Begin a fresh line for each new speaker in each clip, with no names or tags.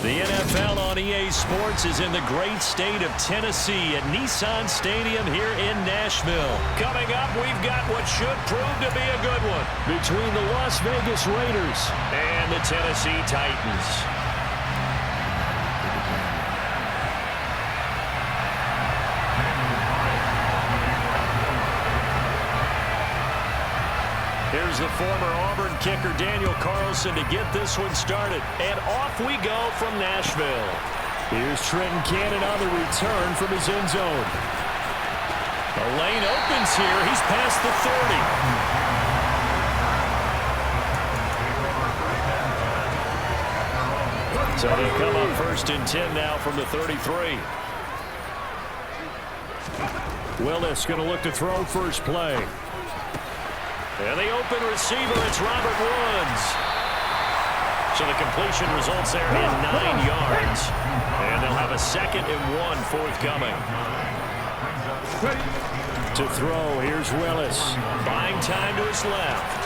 The NFL on EA Sports is in the great state of Tennessee at Nissan Stadium here in Nashville. Coming up, we've got what should prove to be a good one between the Las Vegas Raiders and the Tennessee Titans. Here's the former Auburn kicker Daniel Carlson to get this one started. And off we go from Nashville. Here's Trenton Cannon on the return from his end zone. The lane opens here. He's past the 30. So they come up 1st and 10 now from the 33. Willis going to look to throw first play. And the open receiver, it's Robert Woods. So the completion results there in 9 yards. And they'll have a 2nd and 1 forthcoming. To throw, here's Willis. Buying time to his left.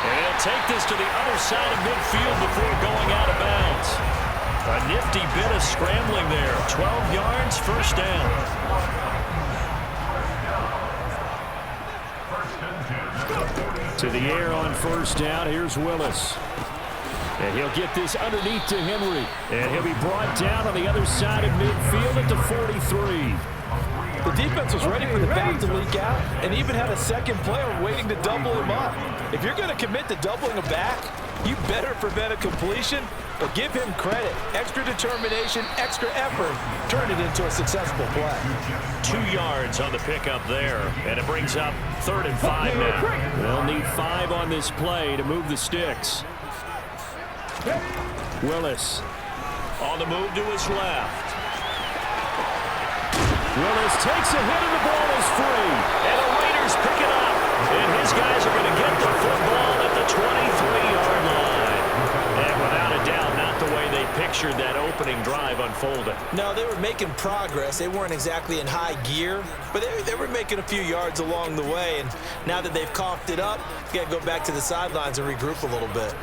And he'll take this to the other side of midfield before going out of bounds. A nifty bit of scrambling there. 12 yards, first down. To the air on first down. Here's Willis. And he'll get this underneath to Henry. And he'll be brought down on the other side of midfield at the 43.
The defense was ready for the back to leak out and even had a second player waiting to double him up. If you're going to commit to doubling a back, you better prevent a completion, but give him credit. Extra determination, extra effort, turn it into a successful play.
2 yards on the pickup there, and it brings up 3rd and 5 now. They'll need 5 on this play to move the sticks. Willis on the move to his left. Willis takes a hit and the ball is free. And the Raiders pick it up. And his guys are going to get the football at the 23-yard line. And without a doubt, not the way they pictured that opening drive unfolding.
No, they were making progress. They weren't exactly in high gear, but they were making a few yards along the way. And now that they've coughed it up, you got to go back to the sidelines and regroup a little bit.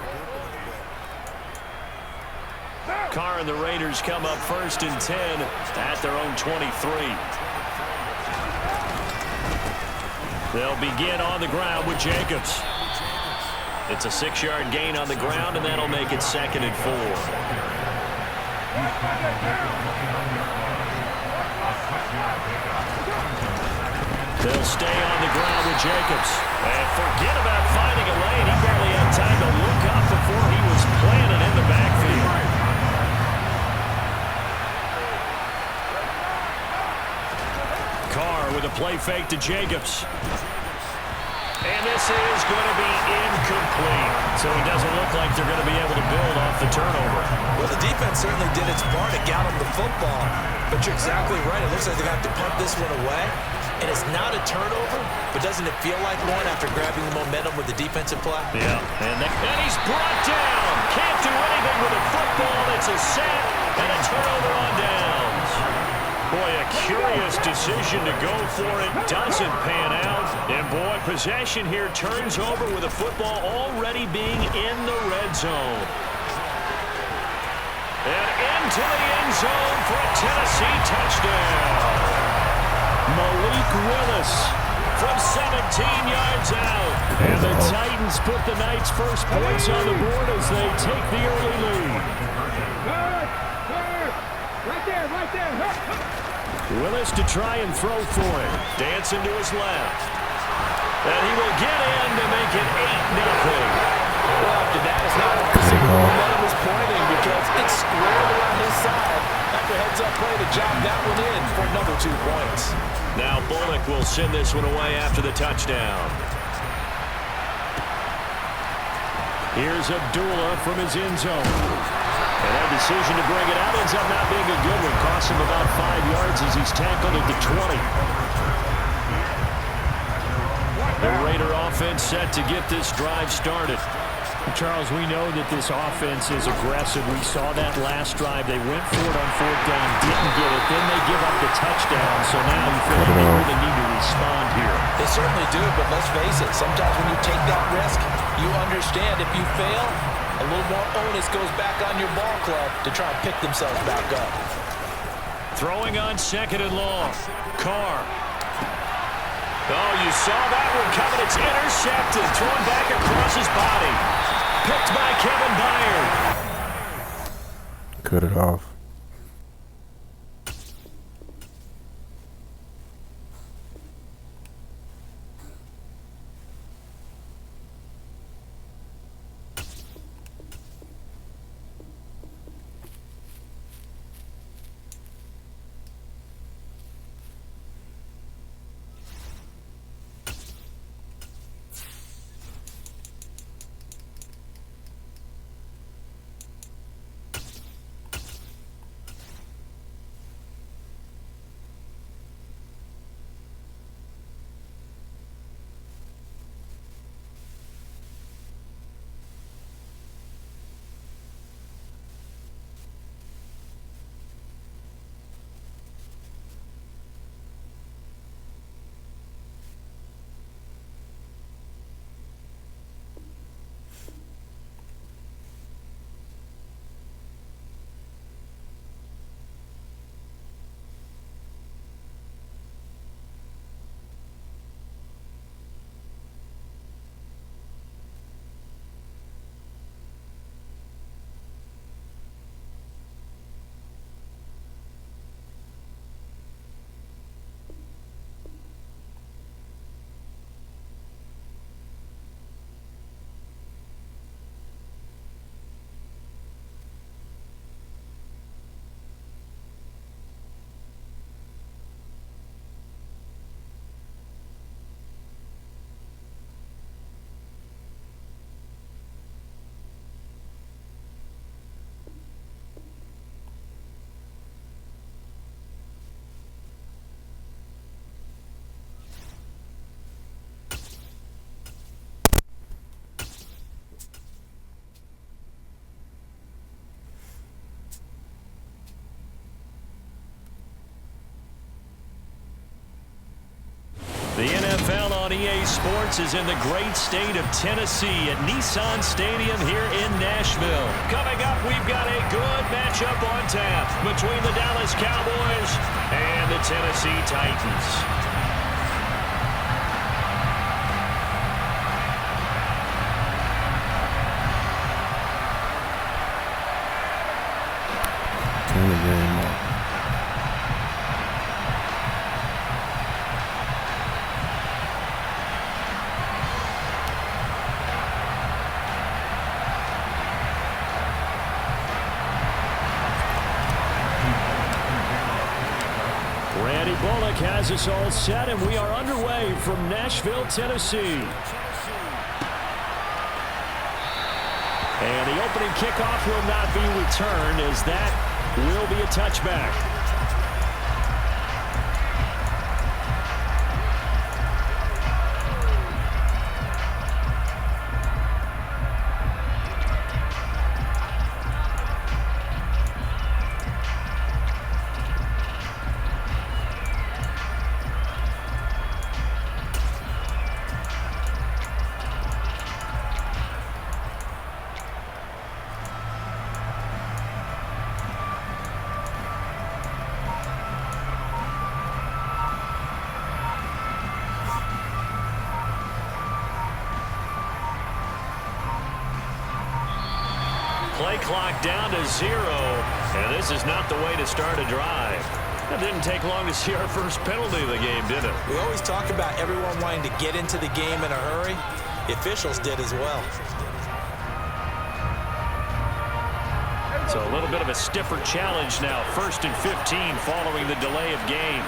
Carr and the Raiders come up 1st and 10 at their own 23. They'll begin on the ground with Jacobs. It's a 6-yard gain on the ground, and that'll make it 2nd and 4. They'll stay on the ground with Jacobs. And forget about finding a lane. He barely had time to look up before he was planted in the backfield. Carr with a play fake to Jacobs. And this is going to be incomplete. So it doesn't look like they're going to be able to build off the turnover.
Well, the defense certainly did its part to get them the football. But you're exactly right. It looks like they're going to have to punt this one away. And it's not a turnover, but doesn't it feel like one after grabbing the momentum with the defensive play?
Yeah, and he's brought down. Can't do anything with a football. It's a sack and a turnover on downs. Boy, a curious decision to go for it. Doesn't pan out. And boy, possession here turns over with the football already being in the red zone. And into the end zone for a Tennessee touchdown. Malik Willis from 17 yards out. And the Titans put the Knights' first points on the board as they take the early lead.
Right there.
Willis to try and throw for it. Dancing to his left. And he will get in to make it 8-0.
Well, after that, it's not hard to see where the momentum is pointing because it's squarely on his side. After heads-up play to jog that one in for another 2 points.
Now Bullock will send this one away after the touchdown. Here's Abdullah from his end zone. And that decision to bring it out ends up not being a good one. Costs him about 5 yards as he's tackled at the 20. The Raider offense set to get this drive started. Charles, we know that this offense is aggressive. We saw that last drive. They went for it on 4th down, didn't get it. Then they give up the touchdown. So now you feel like they really need to respond here.
They certainly do, but let's face it. Sometimes when you take that risk, you understand if you fail, a little more onus goes back on your ball club to try and pick themselves back up.
Throwing on 2nd and long. Carr. Oh, you saw that one coming. It's intercepted. Thrown back across his body. Picked by Kevin Byard.
Cut it off.
The NFL on EA Sports is in the great state of Tennessee at Nissan Stadium here in Nashville. Coming up, we've got a good matchup on tap between the Dallas Cowboys and the Tennessee Titans.
Turn the game off.
Bullock has us all set, and we are underway from Nashville, Tennessee. And the opening kickoff will not be returned, as that will be a touchback. Play clock down to 0, and this is not the way to start a drive. It didn't take long to see our first penalty of the game, did it?
We always talk about everyone wanting to get into the game in a hurry. The officials did as well.
So a little bit of a stiffer challenge now. 1st and 15 following the delay of game.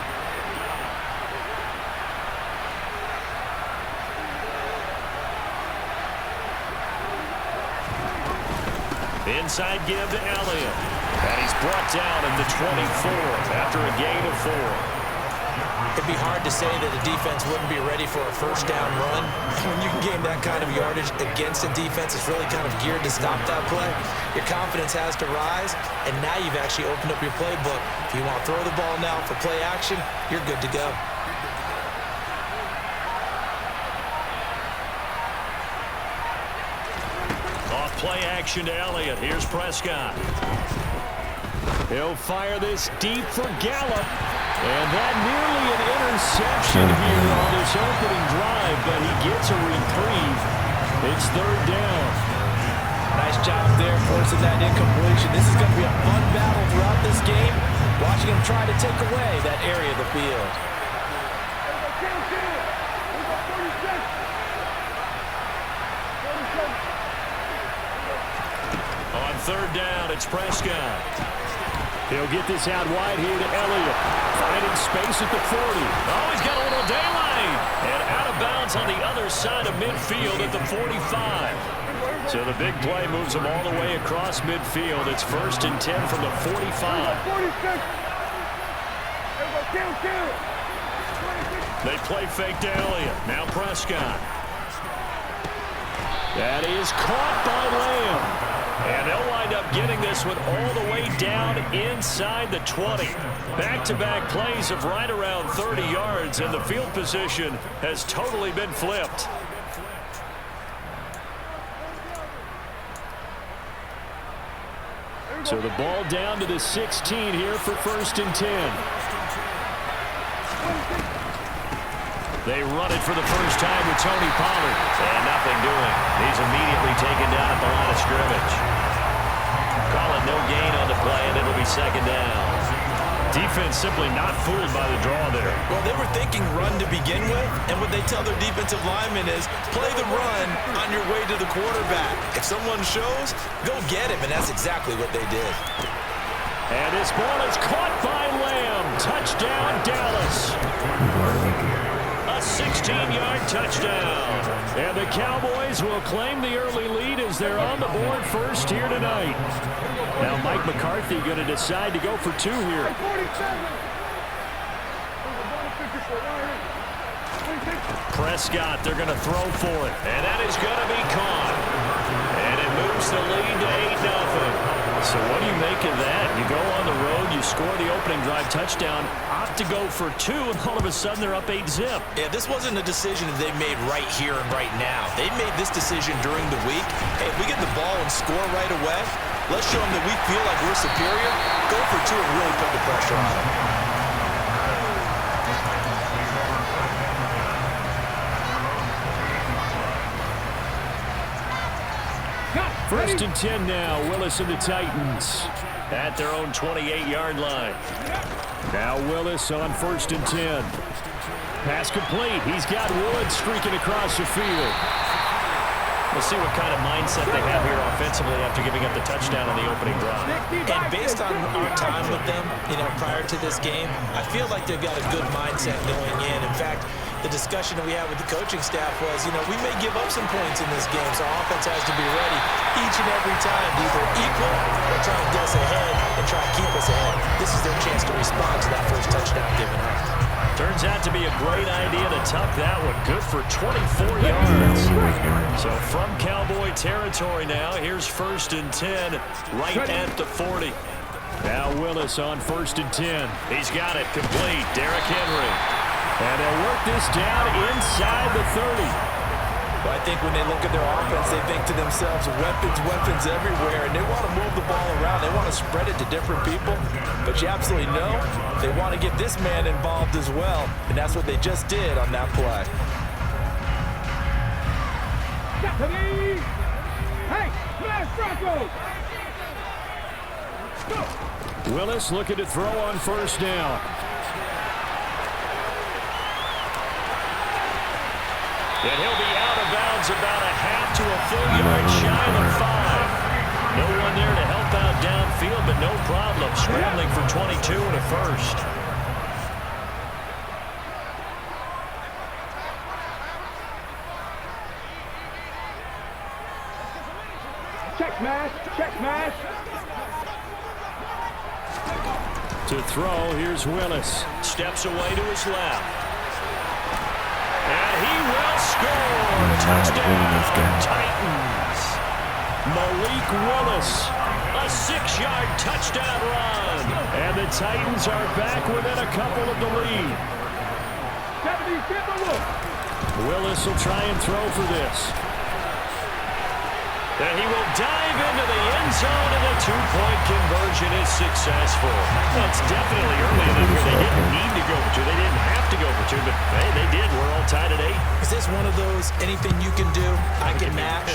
Inside give to Elliott. And he's brought down in the 24 after a gain of 4.
it'd be hard to say that the defense wouldn't be ready for a first down run. When you can gain that kind of yardage against a defense that's really kind of geared to stop that play, your confidence has to rise, and now you've actually opened up your playbook. If you want to throw the ball now for play action, you're good to go.
Off play action to Elliott. Here's Prescott. He'll fire this deep for Gallup. And that nearly an interception here on this opening drive, but he gets a reprieve. It's third down.
Nice job there forcing that incompletion. This is going to be a fun battle throughout this game. Watching him try to take away that area of the field.
On third down, it's Prescott. He'll get this out wide here to Elliott. Finding space at the 40. Oh, he's got a little daylight. And out of bounds on the other side of midfield at the 45. So the big play moves him all the way across midfield. It's 1st and 10 from the 45. They play fake to Elliott. Now Prescott. That is caught by Lamb. And they'll wind up getting this one all the way down inside the 20. Back-to-back plays of right around 30 yards, and the field position has totally been flipped. So the ball down to the 16 here for 1st and 10. They run it for the first time with Tony Pollard. And nothing doing. He's immediately taken down at the line of scrimmage. Call it no gain on the play, and it'll be 2nd down. Defense simply not fooled by the draw there.
Well, they were thinking run to begin with, and what they tell their defensive linemen is play the run on your way to the quarterback. If someone shows, go get him, and that's exactly what they did.
And this ball is caught by Lamb. Touchdown, Dallas. A 16-yard touchdown. And the Cowboys will claim the early lead as they're on the board first here tonight. Now Mike McCarthy going to decide to go for 2 here. Prescott, they're going to throw for it. And that is going to be caught. And it moves the lead to 8-0. So what do you make of that? You go on the road, you score the opening drive touchdown, opt to go for 2, and all of a sudden they're up 8-zip.
Yeah, this wasn't a decision that they made right here and right now. They made this decision during the week. Hey, if we get the ball and score right away, let's show them that we feel like we're superior. Go for 2 and really put the pressure on them.
First and 10 now. Willis and the Titans at their own 28-yard line. Now Willis on 1st and 10. Pass complete. He's got Woods streaking across the field. We'll see what kind of mindset they have here offensively after giving up the touchdown on the opening drive.
And based on our time with them, prior to this game, I feel like they've got a good mindset going in. In fact, the discussion that we had with the coaching staff was, we may give up some points in this game, so our offense has to be ready each and every time to either equal or try to get us ahead and try to keep us ahead. This is their chance to respond to that first touchdown given up.
Turns out to be a great idea to tuck that one. Good for 24 yards. So from Cowboy territory now, here's 1st and 10 right at the 40. Now Willis on 1st and 10. He's got it complete. Derrick Henry. And they'll work this down inside the 30.
But I think when they look at their offense, they think to themselves, weapons everywhere, and they want to move the ball around. They want to spread it to different people. But you absolutely know they want to get this man involved as well, and that's what they just did on that play.
Hey, smash Bronco!
Willis looking to throw on 1st down. And he'll be out of bounds about a half to a full yard shy of 5. No one there to help out downfield, but no problem. Scrambling for 22 and a 1st.
Check smash, check smash.
To throw, here's Willis. Steps away to his left. And he will score. Touchdown, Titans. Malik Willis, a 6-yard touchdown run. And the Titans are back within a couple of the lead. Willis will try and throw for this. And he will dive into the end zone, and the two-point conversion is successful. That's definitely early enough where they didn't need to go for two. They didn't have to go for two, but hey, they did. We're all tied at 8.
Is this one of those anything you can do, I can match?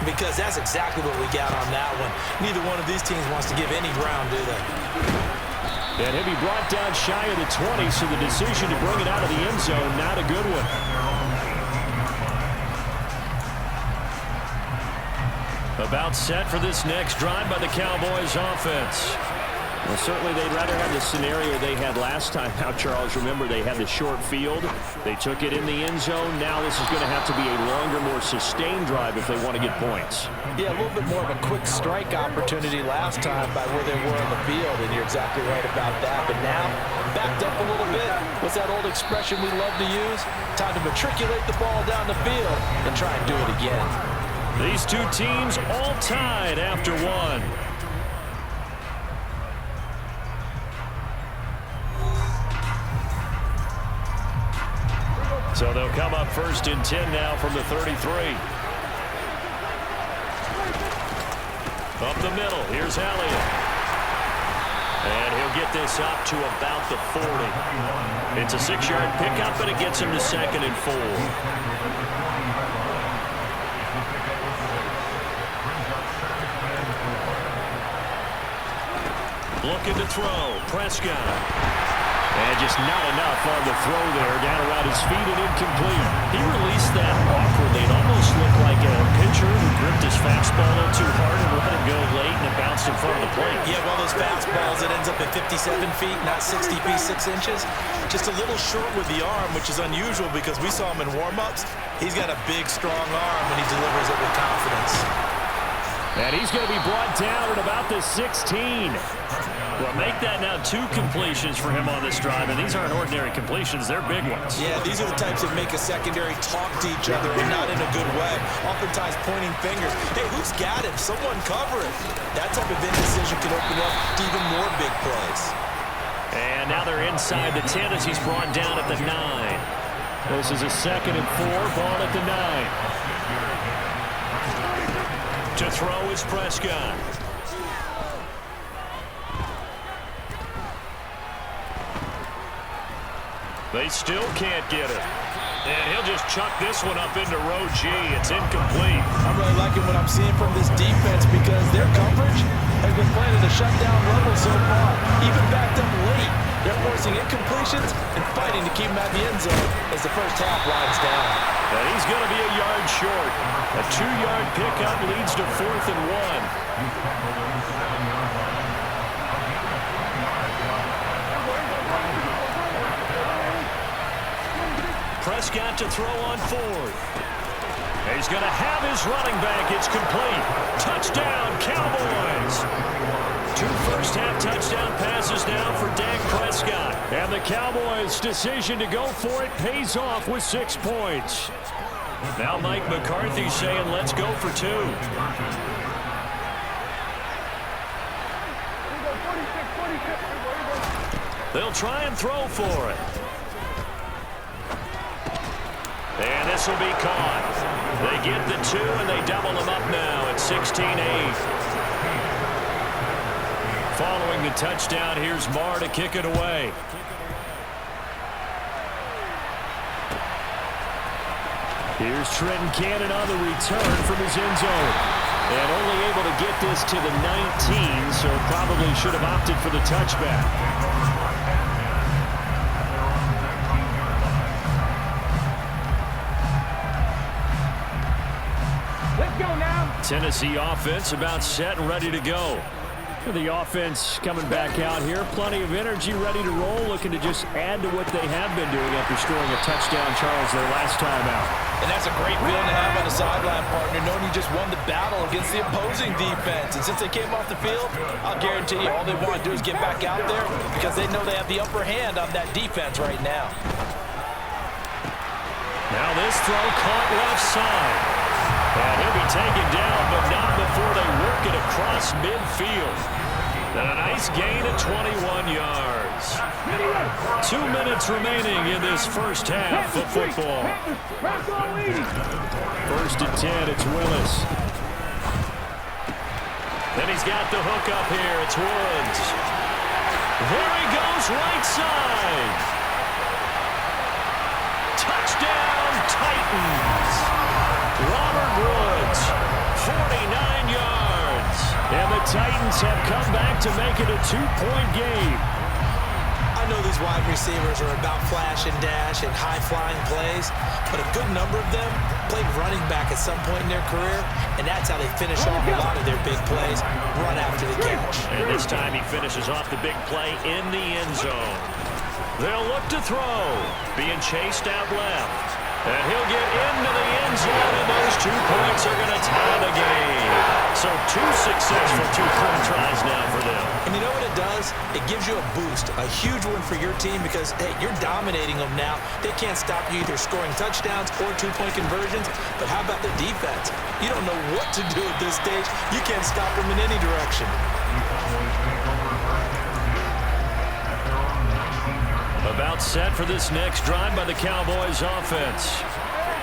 Because that's exactly what we got on that one. Neither one of these teams wants to give any ground, do they?
And he'll be brought down shy of the 20, so the decision to bring it out of the end zone, not a good one. About set for this next drive by the Cowboys offense. Well, certainly they'd rather have the scenario they had last time out, Charles. Remember, they had the short field. They took it in the end zone. Now this is going to have to be a longer, more sustained drive if they want to get points.
Yeah, a little bit more of a quick strike opportunity last time by where they were on the field, and you're exactly right about that. But now, backed up a little bit. What's that old expression we love to use? Time to matriculate the ball down the field and try and do it again.
These two teams all tied after one. So they'll come up 1st and 10 now from the 33. Up the middle, here's Elliott. And he'll get this up to about the 40. It's a 6-yard pickup, and it gets him to 2nd and 4. Looking to throw, Prescott. And just not enough on the throw there, down around his feet and incomplete. He released that awkwardly. It almost looked like a pitcher who gripped his fastball a little too hard and let it go late, and it bounced in front of the plate.
Yeah, well, those fastballs, it ends up at 57 feet, not 60 feet, 6 inches. Just a little short with the arm, which is unusual because we saw him in warm-ups. He's got a big, strong arm, and he delivers it with confidence.
And he's going to be brought down at about the 16. Well, make that now 2 completions for him on this drive, and these aren't ordinary completions. They're big ones.
Yeah, these are the types that make a secondary talk to each other, and not in a good way. Oftentimes pointing fingers. Hey, who's got him? Someone cover it. That type of indecision can open up to even more big plays.
And now they're inside the 10 as he's brought down at the 9. This is a 2nd and 4, ball at the 9. To throw is Prescott. They still can't get it. And he'll just chuck this one up into row G. It's incomplete.
I'm really liking what I'm seeing from this defense because their coverage has been playing at a shutdown level so far. Even backed up late, they're forcing incompletions and fighting to keep them at the end zone as the first half winds down.
And he's going to be a yard short. A 2-yard pickup leads to 4th and 1. Prescott to throw on 4th. He's going to have his running back. It's complete. Touchdown, Cowboys. 2 first-half touchdown passes now for Dak Prescott. And the Cowboys' decision to go for it pays off with 6 points. Now Mike McCarthy saying, let's go for 2. They'll try and throw for it. And this will be caught. They get the 2, and they double them up now at 16-8. Following the touchdown, here's Marr to kick it away. Here's Trenton Cannon on the return from his end zone. And only able to get this to the 19, so probably should have opted for the touchback. Tennessee offense about set and ready to go. The offense coming back out here. Plenty of energy, ready to roll, looking to just add to what they have been doing after scoring a touchdown, Charles, their last time out.
And that's a great feeling to have on the sideline, partner, knowing you just won the battle against the opposing defense. And since they came off the field, I'll guarantee you all they want to do is get back out there because they know they have the upper hand on that defense right now.
Now this throw caught left side. And he'll be taken down, but not before they work it across midfield. And a nice gain of 21 yards. 2 minutes remaining in this first half of football. First and 10, it's Willis. Then he's got the hook up here. It's Woods. There he goes, right side. Touchdown, Titans. Robert Woods, 49 yards. And the Titans have come back to make it a 2-point game.
I know these wide receivers are about flash and dash and high-flying plays, but a good number of them played running back at some point in their career, and that's how they finish off a lot of their big plays, run after the catch.
And this time he finishes off the big play in the end zone. They'll look to throw, being chased out left. And he'll get into the end zone, and those 2 points are going to tie the game. So 2 successful 2-point tries now for them.
And you know what it does? It gives you a boost, a huge one for your team because, hey, you're dominating them now. They can't stop you either scoring touchdowns or 2-point conversions. But how about the defense? You don't know what to do at this stage. You can't stop them in any direction.
About set for this next drive by the Cowboys offense.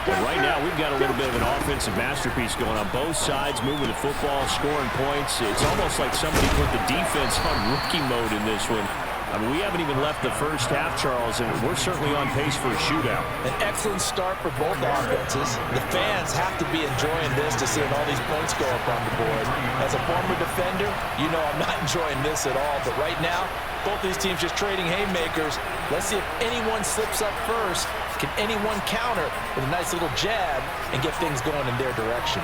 But right now, we've got a little bit of an offensive masterpiece going on both sides, moving the football, scoring points. It's almost like somebody put the defense on rookie mode in this one. I mean, we haven't even left the first half, Charles, and we're certainly on pace for a shootout.
An excellent start for both offenses. The fans have to be enjoying this to seeing all these points go up on the board. As a former defender, you know I'm not enjoying this at all. But right now, both these teams just trading haymakers. Let's see if anyone slips up first. Can anyone counter with a nice little jab and get things going in their direction?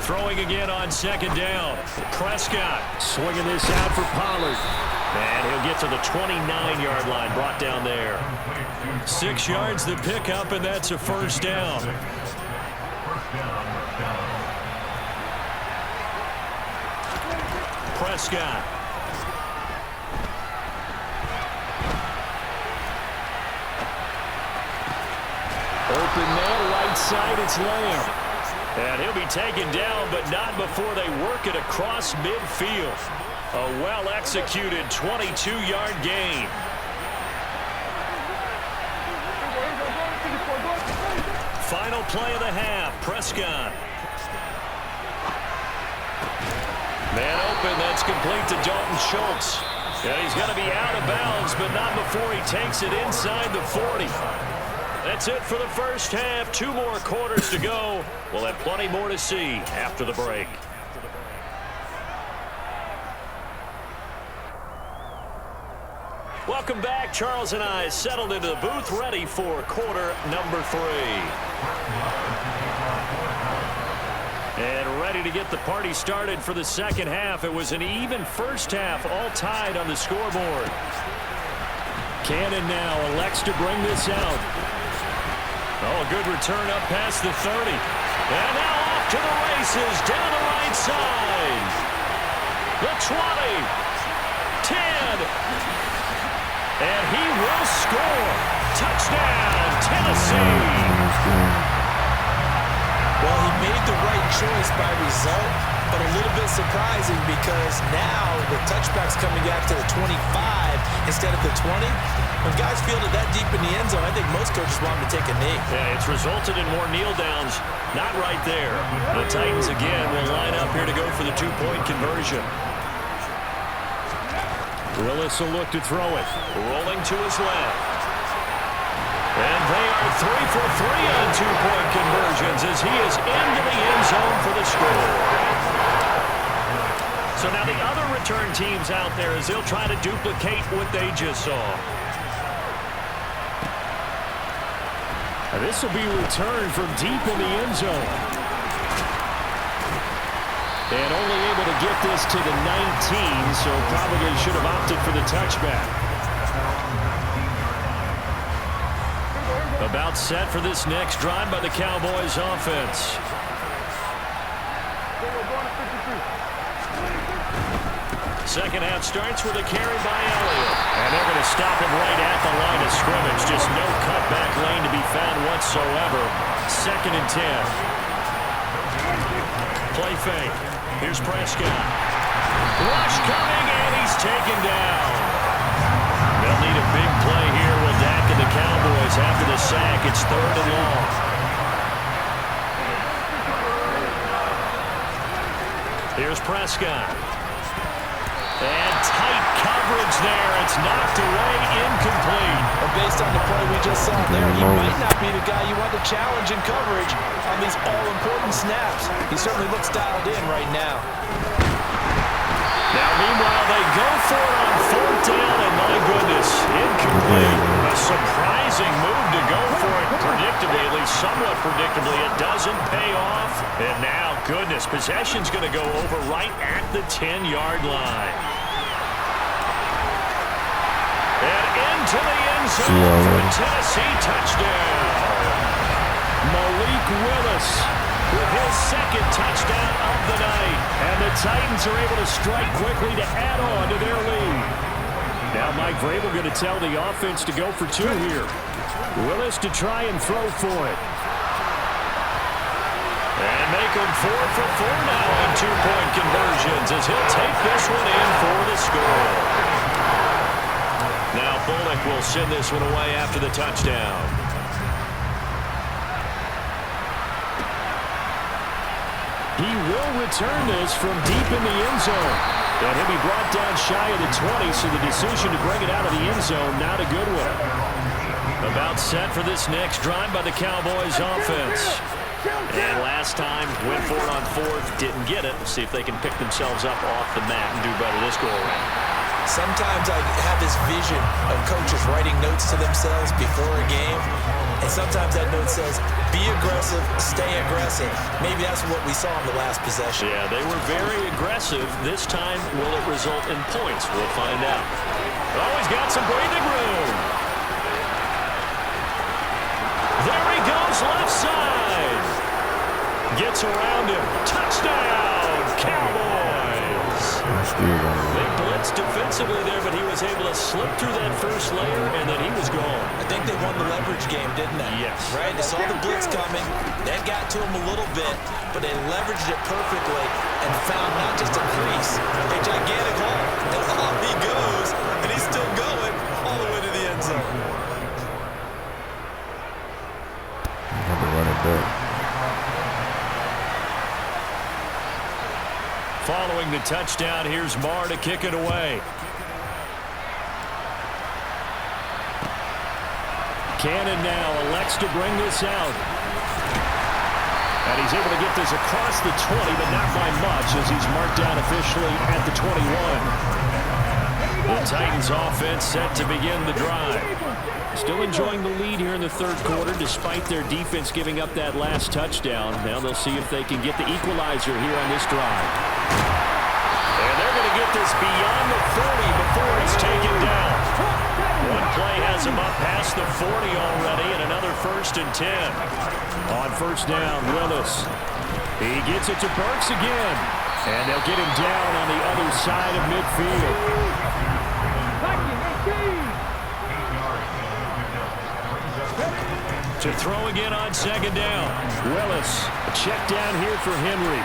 Throwing again on second down. Prescott swinging this out for Pollard. And he'll get to the 29-yard line, brought down there. 6 yards the pickup, and that's a first down. Prescott. Open man, right side, it's Lamb. And he'll be taken down, but not before they work it across midfield. A well-executed 22-yard gain. Final play of the half, Prescott. Man open, that's complete to Dalton Schultz. And he's going to be out of bounds, but not before he takes it inside the 40. That's it for the first half. 2 more quarters to go. We'll have plenty more to see after the break. Welcome back. Charles and I settled into the booth, ready for quarter number 3. And ready to get the party started for the second half. It was an even first half, all tied on the scoreboard. Cannon now elects to bring this out. Oh, a good return up past the 30. And now off to the races, down the right side. The 20. 10. And he will score. Touchdown, Tennessee.
Well, he made the right choice by result, but a little bit surprising because now the touchback's coming back to the 25 instead of the 20. When guys field it that deep in the end zone, I think most coaches want them to take a knee.
Yeah, it's resulted in more kneel downs. Not right there. The Titans again will line up here to go for the 2-point conversion. Willis will look to throw it. Rolling to his left. And they are 3 for 3 on 2-point conversions as he is into the end zone for the score. So now the other return teams out there as they'll try to duplicate what they just saw. And this will be returned from deep in the end zone. And only able to get this to the 19, so probably should have opted for the touchback. About set for this next drive by the Cowboys offense. Second half starts with a carry by Elliott. And they're going to stop him right at the line of scrimmage. Just no cutback lane to be found whatsoever. 2nd and 10. Play fake. Here's Prescott. Rush coming, and he's taken down. They'll need a big play here with Dak and the Cowboys after the sack. It's 3rd and long. Here's Prescott. And tight coverage there. It's knocked away, incomplete.
Well, based on the play we just saw there, he might not be the guy you want to challenge in coverage on these all-important snaps. He certainly looks dialed in right now.
Now, meanwhile, they go for it on 4th down, and my goodness, incomplete. A surprising move to go for it predictably, at least somewhat predictably. It doesn't pay off. And now, goodness, possession's going to go over right at the 10-yard line. And into the end zone for a Tennessee touchdown. Malik Willis with his 2nd touchdown of the night. And the Titans are able to strike quickly to add on to their lead. Now Mike Vrabel going to tell the offense to go for 2 here. Willis to try and throw for it. And make him 4 for 4 now on 2-point conversions as he'll take this one in for the score. Now Bullock will send this one away after the touchdown. He will return this from deep in the end zone. And he'll be brought down shy of the 20, so the decision to bring it out of the end zone, not a good one. About set for this next drive by the Cowboys offense. And last time, went for it on 4th, didn't get it. We'll see if they can pick themselves up off the mat and do better this go-around.
Sometimes I have this vision of coaches writing notes to themselves before a game. And sometimes that note says, be aggressive, stay aggressive. Maybe that's what we saw in the last possession.
Yeah, they were very aggressive. This time, will it result in points? We'll find out. Oh, he's got some breathing room. There he goes, left side. Gets around him. Touchdown, Cowboys. They blitzed defensively there, but he was able to slip through that first layer, and then he was gone.
I think they won the leverage game, didn't they?
Yes.
Right? They saw the blitz coming. That got to him a little bit, but they leveraged it perfectly and found not just a crease, a gigantic hole. And off he goes, and he's still going all the way to the end zone.
Run it back.
Following the touchdown, here's Marr to kick it away. Cannon now elects to bring this out. And he's able to get this across the 20, but not by much as he's marked down officially at the 21. The Titans offense set to begin the drive. Still enjoying the lead here in the 3rd quarter despite their defense giving up that last touchdown. Now they'll see if they can get the equalizer here on this drive. And they're going to get this beyond the 40 before he's taken down. One play has him up past the 40 already, and another 1st and 10. On 1st down, Willis. He gets it to Burks again. And they'll get him down on the other side of midfield. To throw again on 2nd down. Willis, a check down here for Henry.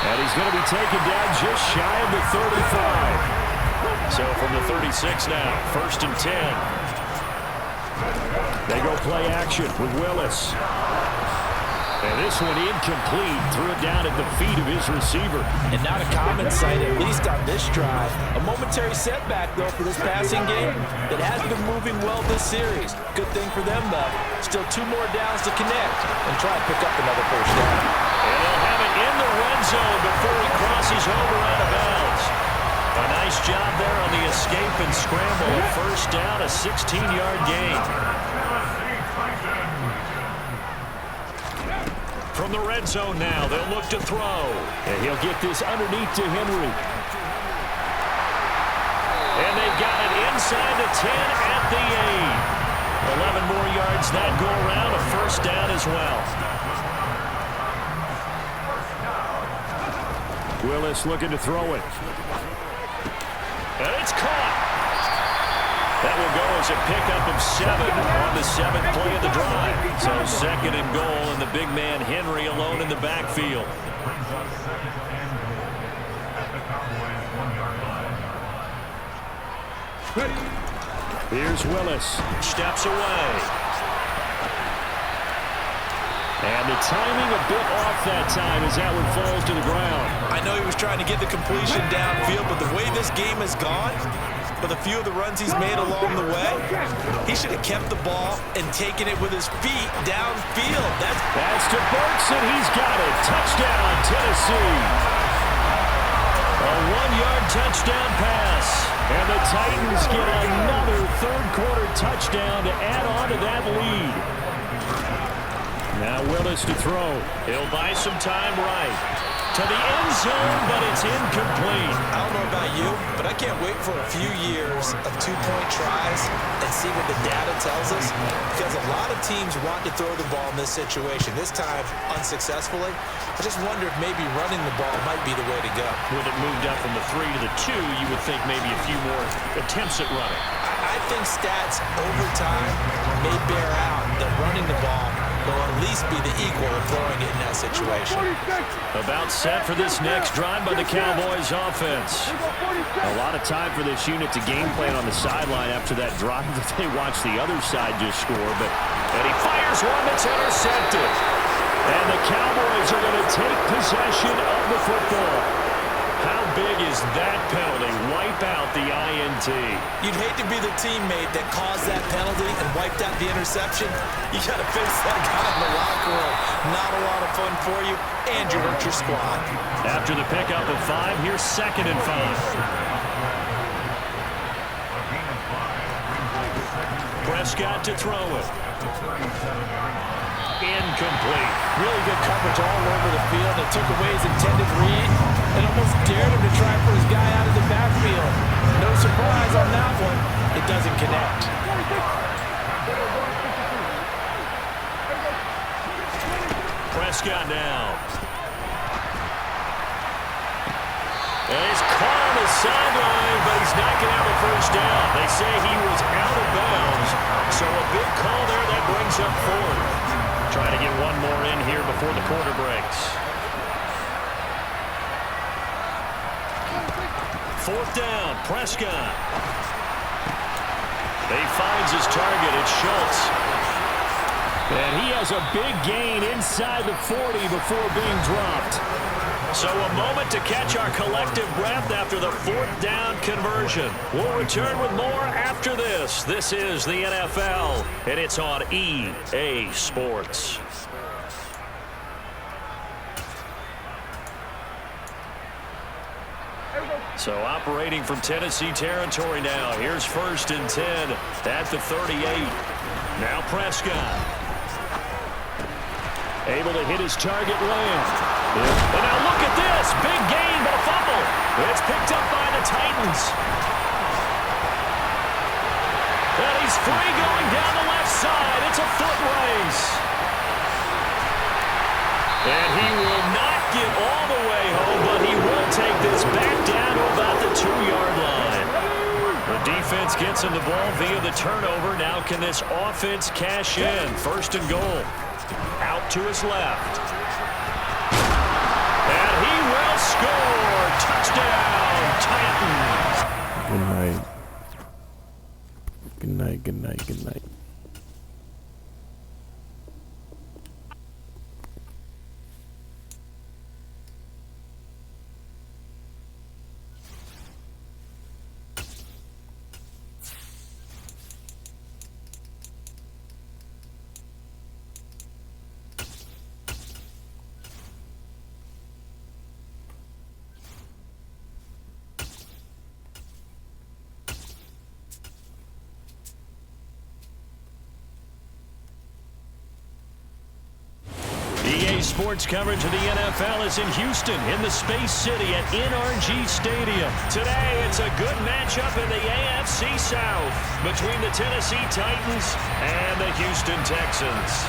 And he's going to be taken down just shy of the 35. So from the 36 now, 1st and 10. They go play action with Willis. And this one incomplete. Threw it down at the feet of his receiver.
And not a common sight, at least on this drive. A momentary setback, though, for this passing game that has been moving well this series. Good thing for them, though. Still 2 more downs to connect and try to pick up another 1st down.
And they'll have it in the red zone before he crosses over out of bounds. A nice job there on the escape and scramble. A 1st down, a 16-yard gain. From the red zone now, they'll look to throw.
And he'll get this underneath to Henry.
And they've got it inside the 10 at the 8. 11 more yards that go around, a first down as well.
Willis looking to throw it.
And it's caught. That will go as a pickup of 7 on the 7th play of the drive. So second and goal, and the big man Henry alone in the backfield.
Here's Willis.
Steps away.
And the timing a bit off that time as that one falls to the ground.
I know he was trying to get the completion downfield, but the way this game has gone, with a few of the runs he's made along the way, he should have kept the ball and taken it with his feet downfield.
That's to Burks, and he's got it. Touchdown, Tennessee.
A 1-yard touchdown pass.
And the Titans get another third-quarter touchdown to add on to that lead. Now Willis to throw.
He'll buy some time right. To the end zone, but it's incomplete.
I don't know about you, but I can't wait for a few years of two-point tries and see what the data tells us, because a lot of teams want to throw the ball in this situation. This time, unsuccessfully. I just wonder if maybe running the ball might be the way to go.
With it moved up from the 3 to the 2, you would think maybe a few more attempts at running.
I think stats over time may bear out that running the ball will at least be the equal of throwing it in that situation.
About set for this next drive by the Cowboys offense.
A lot of time for this unit to game plan on the sideline after that drive that they watched the other side just score.
And he fires one that's intercepted.
And the Cowboys are going to take possession of the football.
How big is that penalty? Wipe out the INT.
You'd hate to be the teammate that caused that penalty and wiped out the interception. You got to face that guy in the locker room. Not a lot of fun for you, and you hurt your squad.
After the pickup of 5, here's 2nd and 5. Prescott to throw it. Incomplete.
Really good coverage all over the field. It took away his intended read and almost dared him to try for his guy out of the backfield. No surprise on that one. It doesn't connect.
Prescott now. And he's caught on the sideline, but he's not going to have a first down. They say he was out of bounds, so a big call there that brings up 4th. Trying to get one more in here before the quarter breaks. 4th down, Prescott. He finds his target, it's Schultz.
And he has a big gain inside the 40 before being dropped.
So a moment to catch our collective breath after the 4th down conversion. We'll return with more after this. This is the NFL, and it's on EA Sports. So operating from Tennessee territory now. Here's 1st and 10 at the 38. Now Prescott.
Able to hit his target Lamb.
And now look at this. Big gain, but a fumble. It's picked up by the Titans. And he's free going down the left side. It's a foot race. And he will not get all the way home, but he will take this back down to about the 2-yard line. The defense gets him the ball via the turnover. Now can this offense cash in? 1st and goal. Out to his left. And he will score. Touchdown, Titans.
Good night. Good night, good night, good night.
Today's sports coverage of the NFL is in Houston, in the Space City at NRG Stadium. Today, it's a good matchup in the AFC South between the Tennessee Titans and the Houston Texans.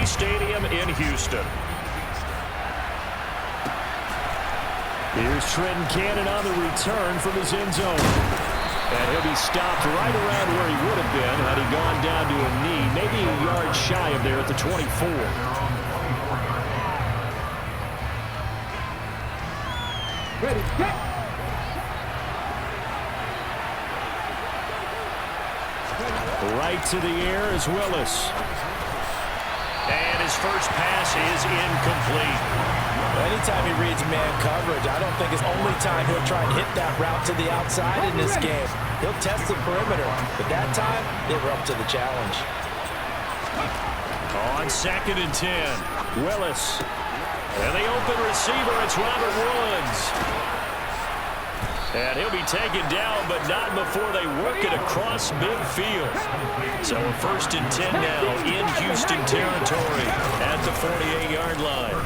Stadium in Houston. Here's Trenton Cannon on the return from his end zone. And he'll be stopped right around where he would have been had he gone down to a knee, maybe a yard shy of there at the 24.
Ready, get!
Right to the air is Willis. And his first pass is incomplete.
Anytime he reads man coverage, I don't think it's only time he'll try and hit that route to the outside in this game. He'll test the perimeter, but that time, they were up to the challenge.
On 2nd and 10, Willis. And the open receiver, it's Robert Woods. And he'll be taken down, but not before they work it across midfield. So a 1st and 10 now in Houston territory at the 48-yard line.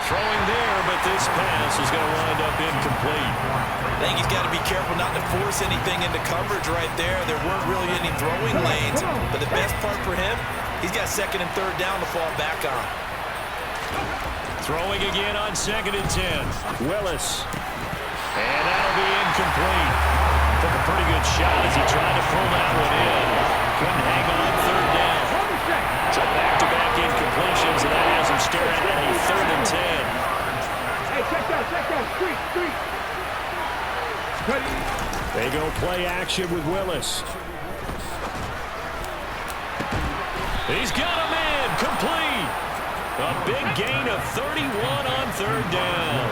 Throwing there, but this pass is going to wind up incomplete.
I think he's got to be careful not to force anything into coverage right there. There weren't really any throwing lanes, but the best part for him, he's got 2nd and 3rd down to fall back on.
Throwing again on 2nd and 10. Willis. And that'll be incomplete. Took a pretty good shot as he tried to pull that one in. Couldn't hang on 3rd down. So back-to-back incompletions, and that has him staring at a 3rd and 10.
Hey, check out. Street. Ready.
They go play action with Willis. He's got him in. Complete. A big gain of 31 on 3rd down.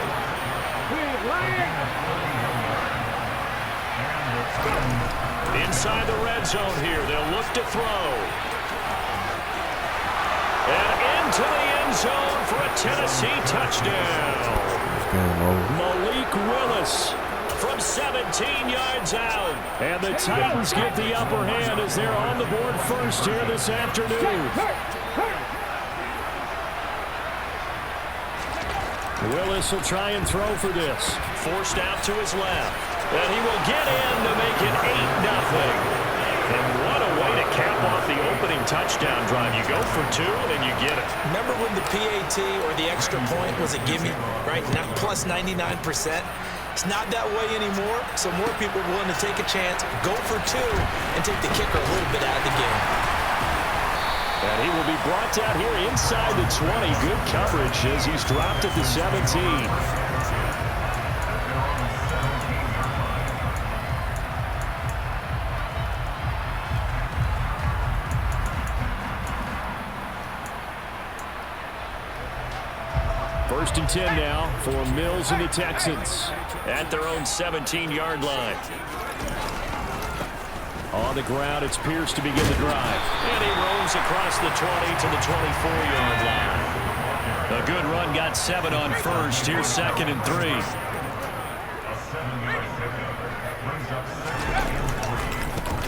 Inside the red zone here. They'll look to throw. And into the end zone for a Tennessee touchdown. Malik Willis from 17 yards out. And the Titans get the upper hand as they're on the board first here this afternoon. Willis will try and throw for this. Forced out to his left. And he will get in to make it 8-0. And what a way to cap off the opening touchdown drive. You go for 2, and you get it.
Remember when the PAT or the extra point was a gimme, right? Not plus 99%. It's not that way anymore, so more people are willing to take a chance, go for 2, and take the kicker a little bit out of the game.
And he will be brought down here inside the 20. Good coverage as he's dropped at the 17. First and 10 now for Mills and the Texans at their own 17-yard line. On the ground, it's Pierce to begin the drive. And he roams across the 20 to the 24-yard line. A good run, got 7 on first. Here's 2nd and 3.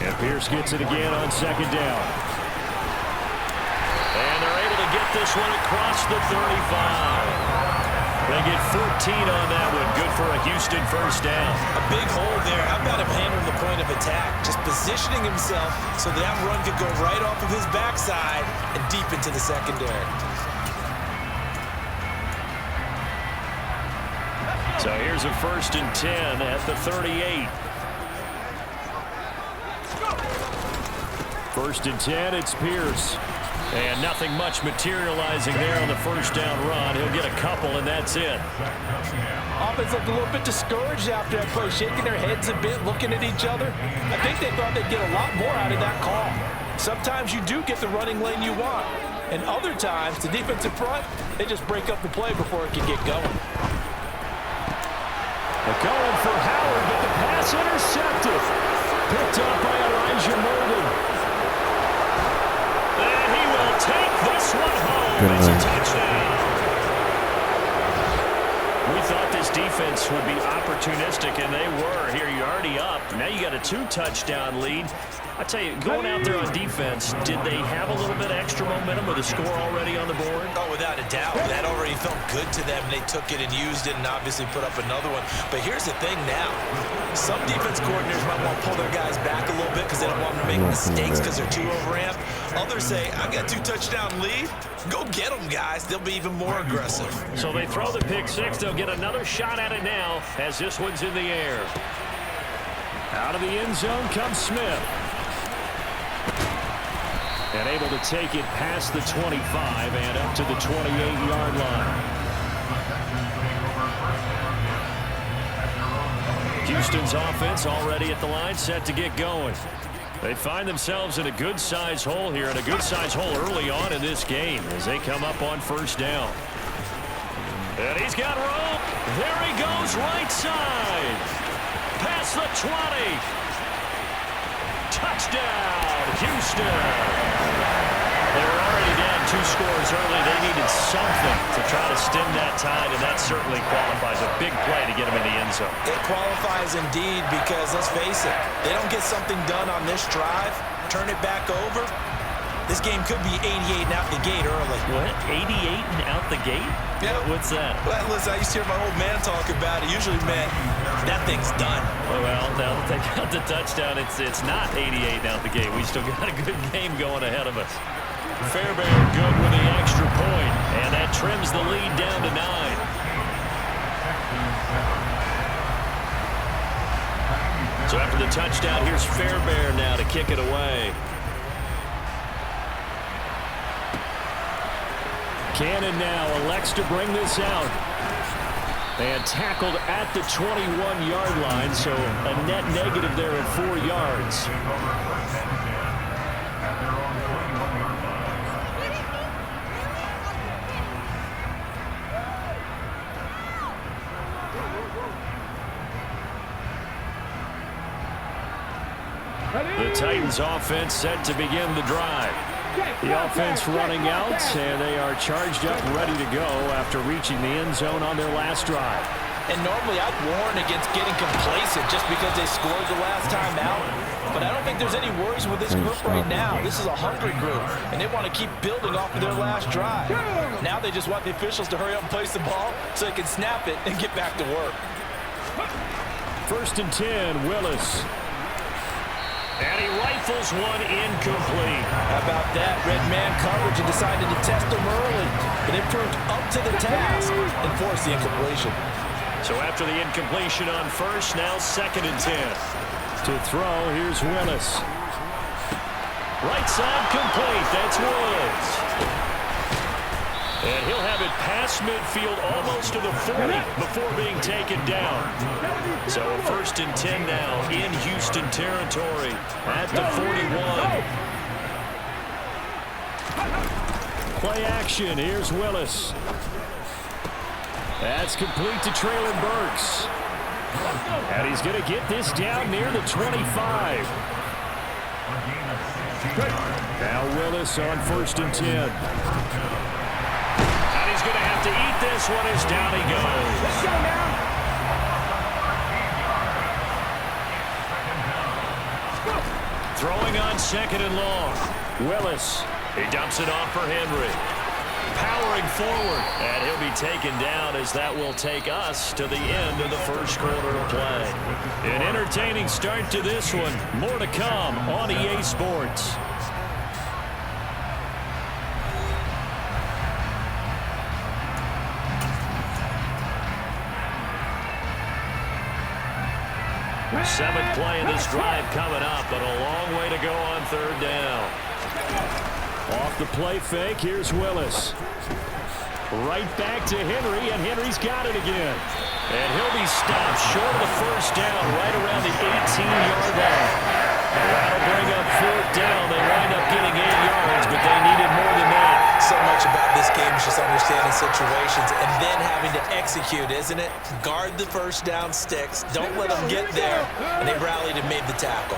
And Pierce gets it again on 2nd down. And they're able to get this one across the 35. They get 14 on that one. Good for a Houston first down.
A big hole there. How about him handling the point of attack? Just positioning himself so that run could go right off of his backside and deep into the secondary.
So here's a 1st and 10 at the 38. 1st and 10, it's Pierce. And nothing much materializing there on the first down run. He'll get a couple, and that's it.
Offense looked a little bit discouraged after that play, shaking their heads a bit, looking at each other. I think they thought they'd get a lot more out of that call. Sometimes you do get the running lane you want. And other times, the defensive front, they just break up the play before it can get going.
They're going for Howard, but the pass intercepted. Picked up by Elijah Molden. This one home.
Good
It's a
night.
touchdown. We thought this defense would be opportunistic, and they were. Here, you're already up. Now you got a 2-touchdown lead. I tell you, going out there on defense, did they have a little bit of extra momentum with a score already on the board?
Oh, without a doubt. That already felt good to them. They took it and used it and obviously put up another one. But here's the thing now. Some defense coordinators might want to pull their guys back a little bit because they don't want them to make mistakes because they're too overamped. Others say, I got a 2-touchdown lead. Go get them, guys. They'll be even more aggressive.
So they throw the pick six. They'll get another shot at it now as this one's in the air. Out of the end zone comes Smith. And able to take it past the 25 and up to the 28-yard line. Houston's offense already at the line, set to get going. They find themselves in a good-sized hole here, and a good-sized hole early on in this game as they come up on first down. And he's got room. There he goes, right side. Past the 20. Touchdown, Houston. They were already down 2 scores early. They needed something to try to stem that tide, and that certainly qualifies. A big play to get them in the end zone.
It qualifies indeed because, let's face it, they don't get something done on this drive, turn it back over, this game could be 88 and out the gate early.
What? 88 and out the gate?
Yeah.
What's that?
Well, listen, I used to hear my old man talk about it. Usually meant that thing's done.
Well, now that they got the touchdown, it's not 88 and out the gate. We still got a good game going ahead of us. Fairbairn good with the extra point, and that trims the lead down to 9. So after the touchdown, here's Fairbairn now to kick it away. Cannon now elects to bring this out. And tackled at the 21-yard line, so a net negative there of 4 yards. The Titans offense set to begin the drive. The offense running out, and they are charged up ready to go after reaching the end zone on their last drive.
And normally I'd warn against getting complacent just because they scored the last time out. But I don't think there's any worries with this group right now. This is a hungry group, and they want to keep building off of their last drive. Now they just want the officials to hurry up and place the ball so they can snap it and get back to work.
1st and 10, Willis. And he rifles one incomplete.
How about that? Red man coverage and decided to test him early. But it proved up to the task and forced the incompletion.
So after the incompletion on first, now 2nd and 10. To throw, here's Willis. Right side complete. That's Woods. And he'll have it past midfield almost to the 40 before being taken down. So 1st and 10 now in Houston territory at the 41. Play action. Here's Willis. That's complete to Traylon Burks. And he's going to get this down near the 25. Now Willis on 1st and 10. He's going to have to eat this one as down he goes.
Let's go now.
Throwing on 2nd and long. Willis. He dumps it off for Henry. Powering forward. And he'll be taken down as that will take us to the end of the first quarter of play. An entertaining start to this one. More to come on EA Sports. Seventh play in this drive coming up, but a long way to go on 3rd down. Off the play fake, here's Willis. Right back to Henry, and Henry's got it again. And he'll be stopped short of the 1st down, right around the 18-yard line. That'll bring up 4th down. They wind up getting 8 yards, but they needed more than that.
So much about this game is just understanding situations and then having to execute, isn't it? Guard the 1st down sticks. Don't let them get there. And they rallied and made the tackle.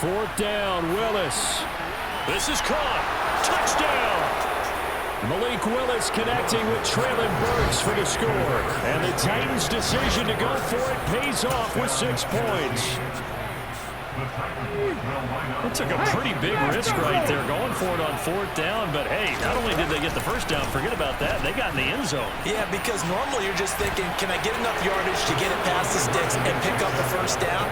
4th down, Willis. This is caught. Touchdown. Malik Willis connecting with Traylon Burks for the score. And the Titans' decision to go for it pays off with 6 points. It took a pretty big risk right there going for it on 4th down. But, hey, not only did they get the first down, forget about that, they got in the end zone.
Yeah, because normally you're just thinking, can I get enough yardage to get it past the sticks and pick up the first down?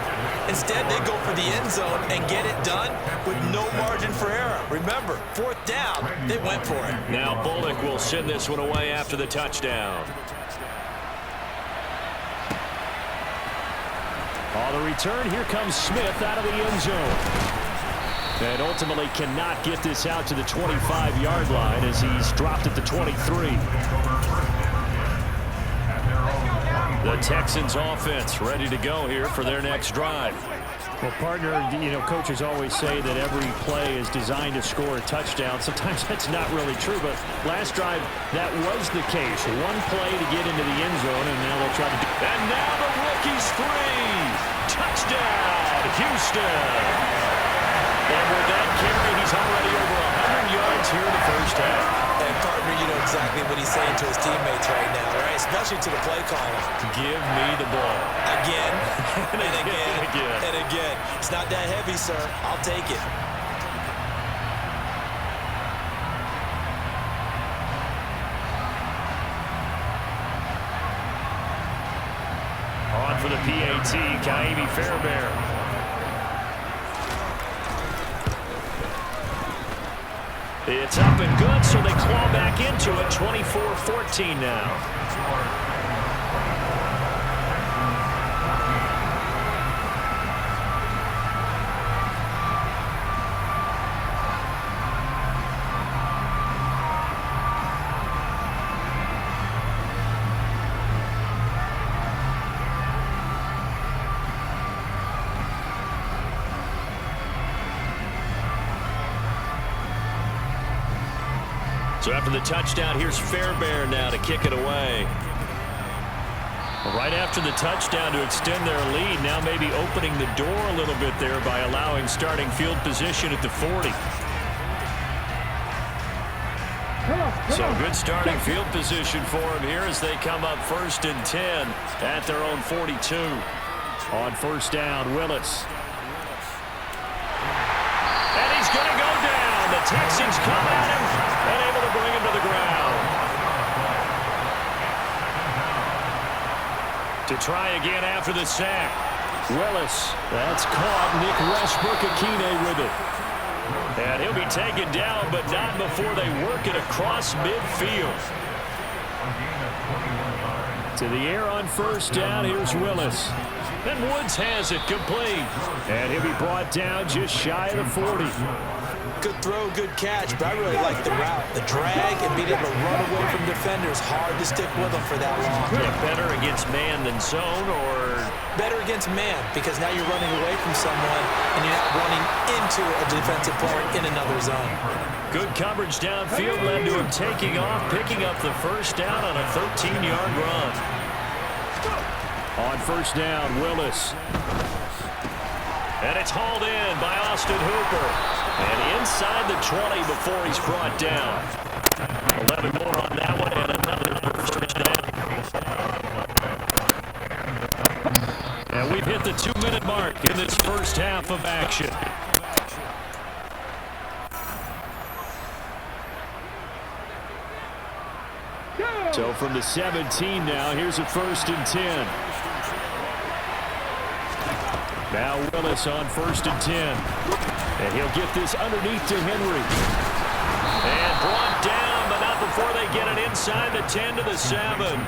Instead, they go for the end zone and get it done with no margin for error. Remember, 4th down, they went for it.
Now Bullock will send this one away after the touchdown. On the return, here comes Smith out of the end zone. And ultimately cannot get this out to the 25-yard line as he's dropped at the 23. The Texans offense ready to go here for their next drive. Well, partner, you know, coaches always say that every play is designed to score a touchdown. Sometimes that's not really true, but last drive, that was the case. One play to get into the end zone, and now they'll try to do. And now the rookie's free. Touchdown, Houston. And with that carry, he's already over 100 yards here in the first half.
And partner, you know exactly what he's saying to his teammates right now, right? Especially to the play caller.
Give me the ball.
Again, and again,
and again.
and again. It's not that heavy, sir. I'll take it.
On for the PAT, Kaimi Fairbairn. It's up and good, so they claw back into it. 24-14 now. So after the touchdown, here's Fairbairn now to kick it away. Right after the touchdown to extend their lead, now maybe opening the door a little bit there by allowing starting field position at the 40. So good starting field position for him here as they come up 1st and 10 at their own 42. On 1st down, Willis. And he's going to go down. The Texans come at him and able to bring him to the ground. To try again after the sack. Willis, that's caught. Nick Westbrook-Akine with it. And he'll be taken down, but not before they work it across midfield. To the air on 1st down, here's Willis. And Woods has it complete. And he'll be brought down just shy of the 40.
Good throw, good catch, but I really like the route. The drag and being able to run away from defenders. Hard to stick with them for that long.
Yeah, better against man than zone, or?
Better against man, because now you're running away from someone and you're not running into a defensive player in another zone.
Good coverage downfield led to him taking off, picking up the 1st down on a 13-yard run. On 1st down, Willis. And it's hauled in by Austin Hooper. And inside the 20 before he's brought down. 11 more on that one and another first down. And we've hit the 2-minute mark in this first half of action. So from the 17 now, here's a 1st and 10. Now Willis on 1st and 10. And he'll get this underneath to Henry. And brought down, but not before they get it inside the 10 to the 7.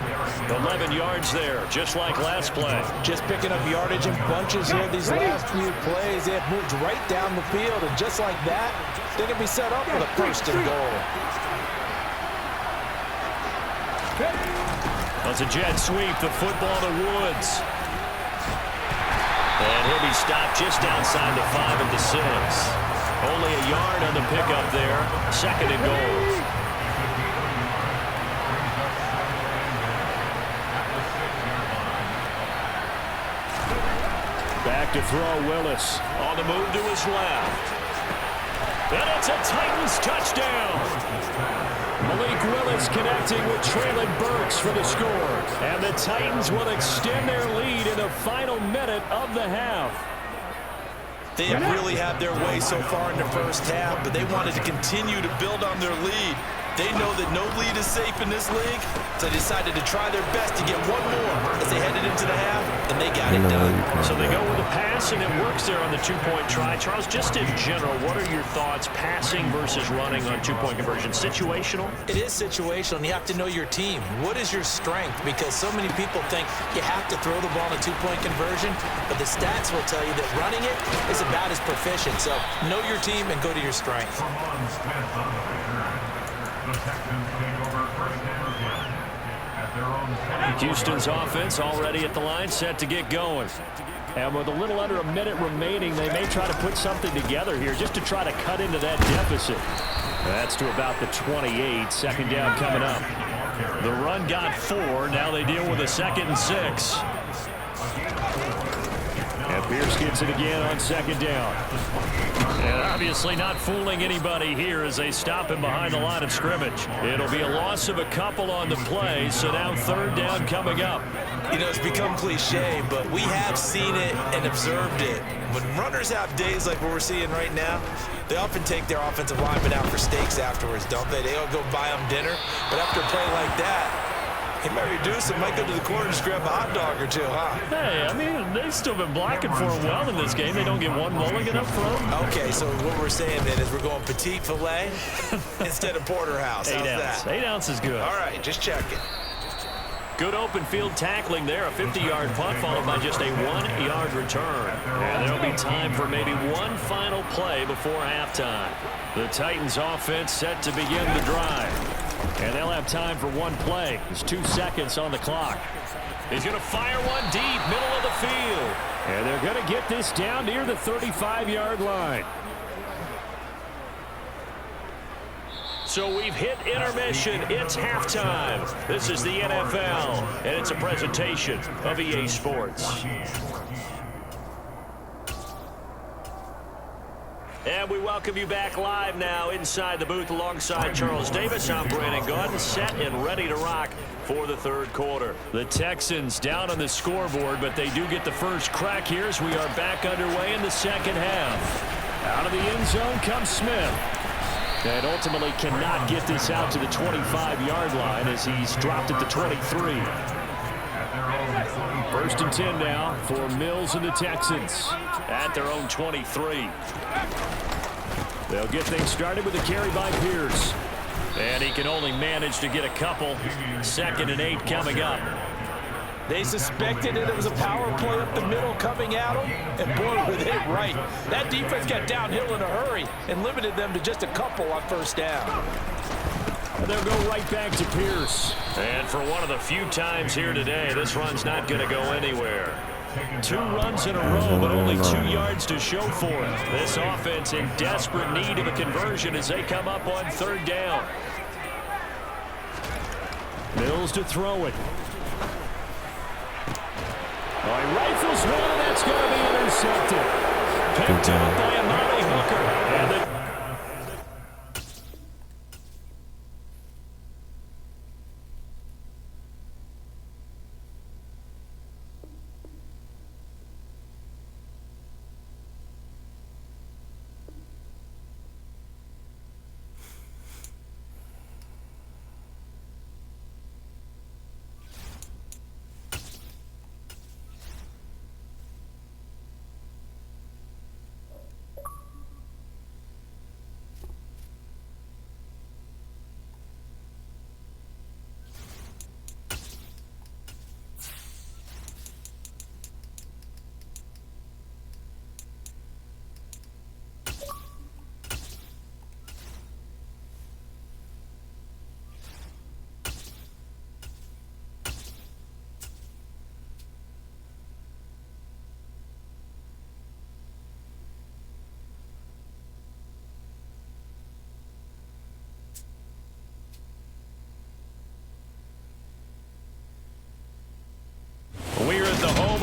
11 yards there, just like last play.
Just picking up yardage in bunches here these last few plays. They have moved right down the field, and just like that, they can be set up with a 1st and goal.
That's a jet sweep, the football to Woods. And he'll be stopped just outside the 5 at the 6. Only a yard on the pickup there. 2nd and goal. Back Back to throw, Willis. On the move to his left. And it's a Titans touchdown. Malik Willis connecting with Traylon Burks for the score. And the Titans will extend their lead in the final minute of the half.
They have really had their way so far in the first half, but they wanted to continue to build on their lead. They know that no lead is safe in this league, so they decided to try their best to get one more as they headed into the half, and they got it done.
So they go with a pass, and it works there on the two-point try. Charles, just in general, what are your thoughts passing versus running on two-point conversion? Situational?
It is situational, and you have to know your team. What is your strength? Because so many people think you have to throw the ball in a two-point conversion, but the stats will tell you that running it is about as proficient. So know your team and go to your strength.
Houston's offense already at the line, set to get going. And with a little under a minute remaining, they may try to put something together here just to try to cut into that deficit. That's to about the 28. Second down coming up. The run got 4. Now they deal with a 2nd and 6. And Pierce gets it again on second down. And obviously not fooling anybody here as they stop him behind the line of scrimmage. It'll be a loss of a couple on the play, so now third down coming up.
You know, it's become cliche, but we have seen it and observed it. When runners have days like what we're seeing right now, they often take their offensive linemen out for steaks afterwards, don't they? They'll go buy them dinner, but after a play like that, he might reduce it, might go to the corner and just grab a hot dog or two, huh?
Hey, I mean, they've still been blocking for him well in this game. They don't get one mulligan up front.
Okay, so what we're saying then is we're going petite filet instead of porterhouse. How's
8 ounce.
that?
8 ounce is good.
All right, just checking.
Good open field tackling there. A 50-yard punt followed by just a 1-yard return. And there'll be time for maybe one final play before halftime. The Titans offense set to begin the drive. And they'll have time for one play. There's 2 seconds on the clock. He's going to fire one deep, middle of the field. And they're going to get this down near the 35-yard line. So we've hit intermission. It's halftime. This is the NFL, and it's a presentation of EA Sports. And we welcome you back live now inside the booth alongside Charles Davis. I'm Brandon Gaudin, set and ready to rock for the third quarter. The Texans down on the scoreboard, but they do get the first crack here as we are back underway in the second half. Out of the end zone comes Smith. And ultimately cannot get this out to the 25-yard line as he's dropped at the 23. First and 10 now for Mills and the Texans at their own 23. They'll get things started with a carry by Pierce. And he can only manage to get a couple. 2nd and 8 coming up.
They suspected it was a power play up the middle coming at them, and boy, were they right. That defense got downhill in a hurry and limited them to just a couple on first down.
And they'll go right back to Pierce. And for one of the few times here today, this run's not going to go anywhere. 2 runs in a row, but only 2 yards to show for it. This offense in desperate need of a conversion as they come up on third down. Mills to throw it. Oh, he rifles one, and that's going to be intercepted. Picked up by Amari Hooker. And the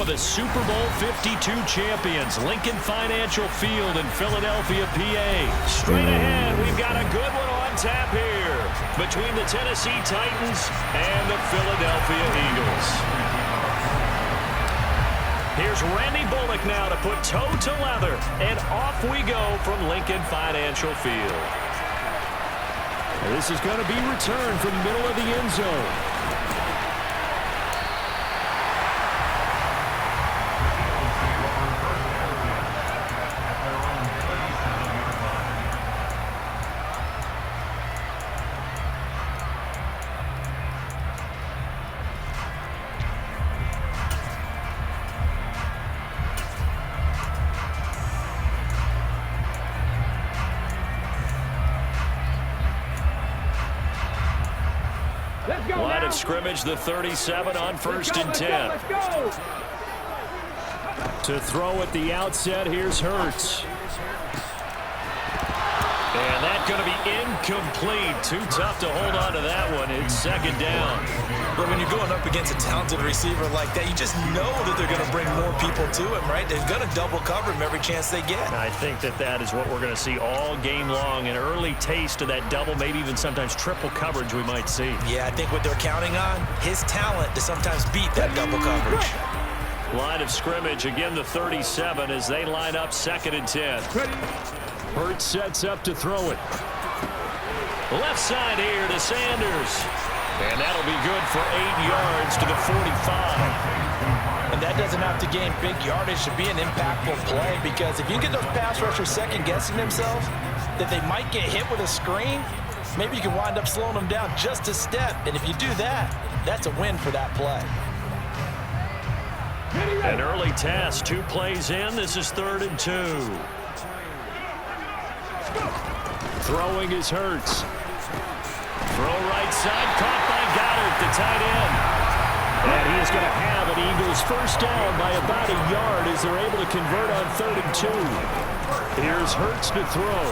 the Super Bowl 52 champions, Lincoln Financial Field in Philadelphia, PA. Straight ahead, we've got a good one on tap here between the Tennessee Titans and the Philadelphia Eagles. Here's Randy Bullock now to put toe to leather, and off we go from Lincoln Financial Field.
This is going to be returned from the middle of the end zone.
Line of scrimmage, the 37 on 1st and 10.
Let's go.
To throw at the outset, here's Hurts.
And that's going to be incomplete. Too tough to hold on to that one. It's 2nd down.
But when you're going up against a talented receiver like that, you just know that they're going to bring more people to him, right? They're going to double cover him every chance they get.
I think that is what we're going to see all game long. An early taste of that double, maybe even sometimes triple coverage we might see.
Yeah, I think what they're counting on, his talent to sometimes beat that double coverage.
Line of scrimmage, again the 37 as they line up 2nd and 10.
Hurts sets up to throw it.
Left side here to Sanders. And that'll be good for 8 yards to the 45.
And that doesn't have to gain big yardage to be an impactful play, because if you get those pass rushers second-guessing themselves that they might get hit with a screen, maybe you can wind up slowing them down just a step. And if you do that, that's a win for that play.
An early task, 2 plays in. This is 3rd and 2.
Throwing is Hurts.
Throw right side, caught by Goddard, the tight end.
And he is going to have an Eagles first down by about a yard as they're able to convert on 3rd and 2. Here's Hurts to throw.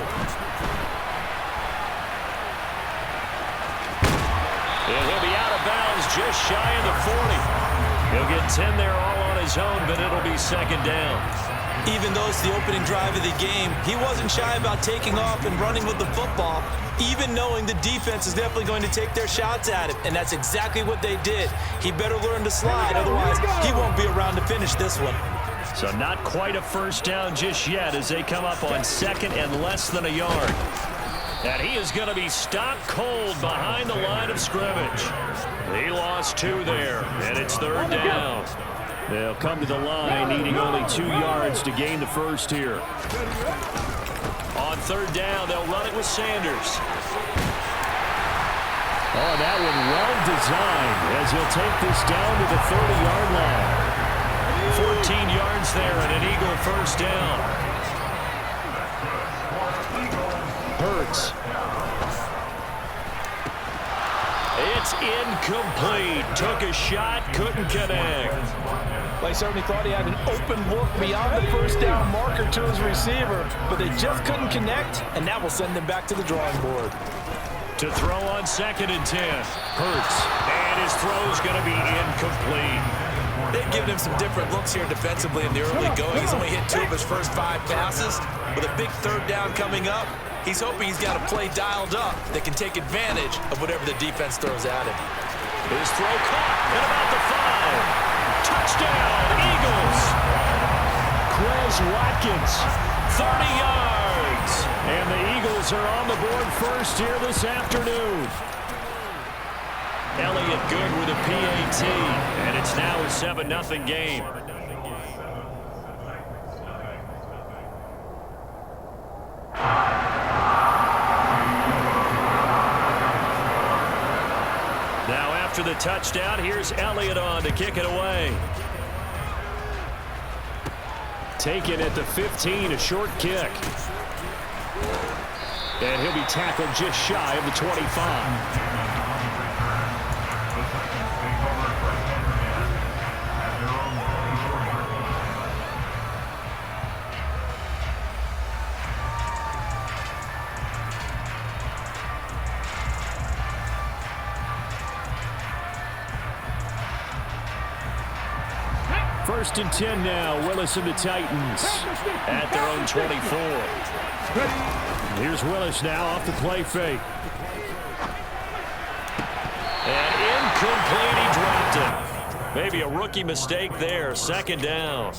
And he'll be out of bounds just shy of the 40. He'll get 10 there all on his own, but it'll be 2nd down.
Even though it's the opening drive of the game, he wasn't shy about taking off and running with the football, even knowing the defense is definitely going to take their shots at him. And that's exactly what they did. He better learn to slide, otherwise he won't be around to finish this one.
So not quite a first down just yet as they come up on 2nd and less than a yard. And he is going to be stopped cold behind the line of scrimmage. He lost 2 there, and it's 3rd down.
They'll come to the line needing only 2 yards to gain the first here.
On 3rd down, they'll run it with Sanders.
Oh, that one well designed as he'll take this down to the 30-yard line.
14 yards there and an Eagle first down.
Hurts.
It's incomplete. Took a shot, couldn't connect.
They certainly thought he had an open look beyond the first down marker to his receiver, but they just couldn't connect, and that will send them back to the drawing board.
To throw on 2nd and 10. Hurts. And his throw's going to be incomplete.
They've given him some different looks here defensively in the early going. He's only hit 2 of his first 5 passes. With a big 3rd down coming up, he's hoping he's got a play dialed up that can take advantage of whatever the defense throws at him.
His throw caught at about the 5. Touchdown, Eagles.
Quez Watkins.
30 yards.
And the Eagles are on the board first here this afternoon.
Elliott good with a PAT. And it's now a 7-0 game. Now after the touchdown, here's Elliott on to kick it away.
Taken at the 15, a short kick. And he'll be tackled just shy of the 25. first and 10 now. Willis and the Titans at their own 24. Here's Willis now off the play fake. And incomplete, he dropped it. Maybe a rookie mistake there, second down.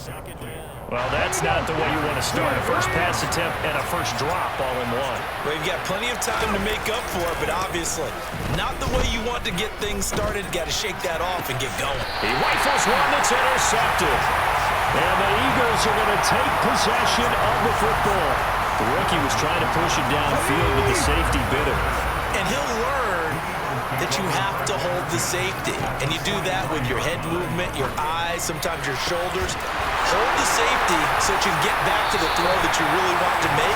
Well, that's not the way you want to start. A first pass attempt and a first drop all in one.
Well, you've got plenty of time to make up for it, but obviously not the way you want to get things started. Got to shake that off and get going.
He rifles one that's intercepted. And the Eagles are going to take possession of the football. The rookie was trying to push it downfield with the safety bit him.
And he'll learn that you have to hold the safety. And you do that with your head movement, your eyes, sometimes your shoulders. Hold the safety so that you can get back to the throw that you really want to make.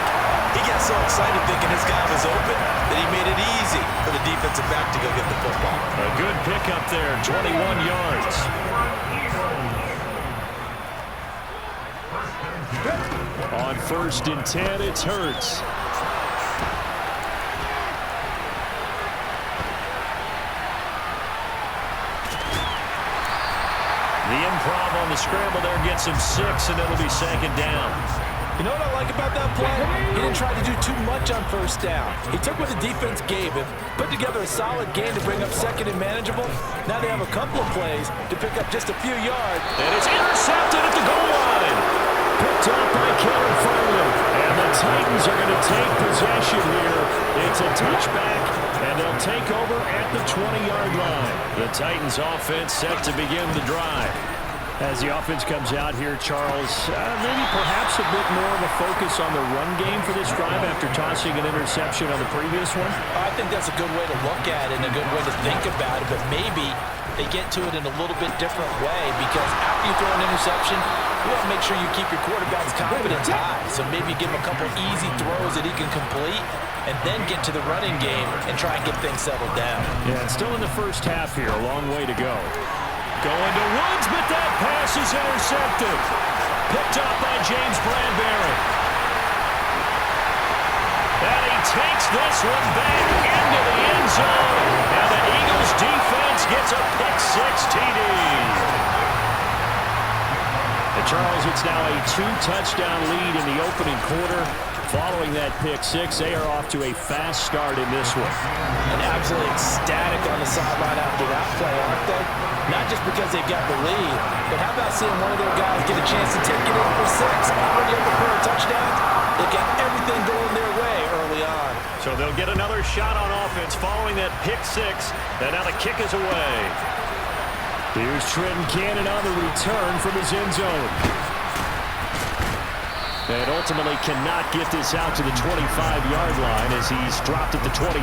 He got so excited thinking his guy was open that he made it easy for the defensive back to go get the football.
A good pickup there, 21 yards. On first and 10, it's Hurts. The improv on the scramble there gets him 6, and it'll be second down.
You know what I like about that play? He didn't try to do too much on first down. He took what the defense gave him, put together a solid game to bring up second and manageable. Now they have a couple of plays to pick up just a few yards.
And it's intercepted at the goal line. Picked up by Kevin Farley. And the Titans are going to take possession here. It's a touchback, and they'll take over at the 20-yard line. The Titans offense set to begin the drive. As the offense comes out here, Charles, maybe perhaps a bit more of a focus on the run game for this drive after tossing an interception on the previous one?
I think that's a good way to look at it and a good way to think about it, but maybe they get to it in a little bit different way because after you throw an interception, you want to make sure you keep your quarterback's confidence high. So maybe give him a couple easy throws that he can complete and then get to the running game and try and get things settled down.
Yeah, it's still in the first half here, a long way to go. Going to Woods, but that pass is intercepted. Picked up by James Bradbury. And he takes this one back into the end zone. And the Eagles defense gets a pick-6 TD. And Charles, it's now a 2-touchdown lead in the opening quarter. Following that pick-6, they are off to a fast start in this one.
And absolutely ecstatic on the sideline after that play, aren't they? Not just because they've got the lead, but how about seeing one of their guys get a chance to take it in for 6? Already up for a touchdown. They've got everything going their way early on.
So they'll get another shot on offense following that pick-6, and now the kick is away. Here's Trenton Cannon on the return from his end zone. And ultimately cannot get this out to the 25-yard line as he's dropped at the 23.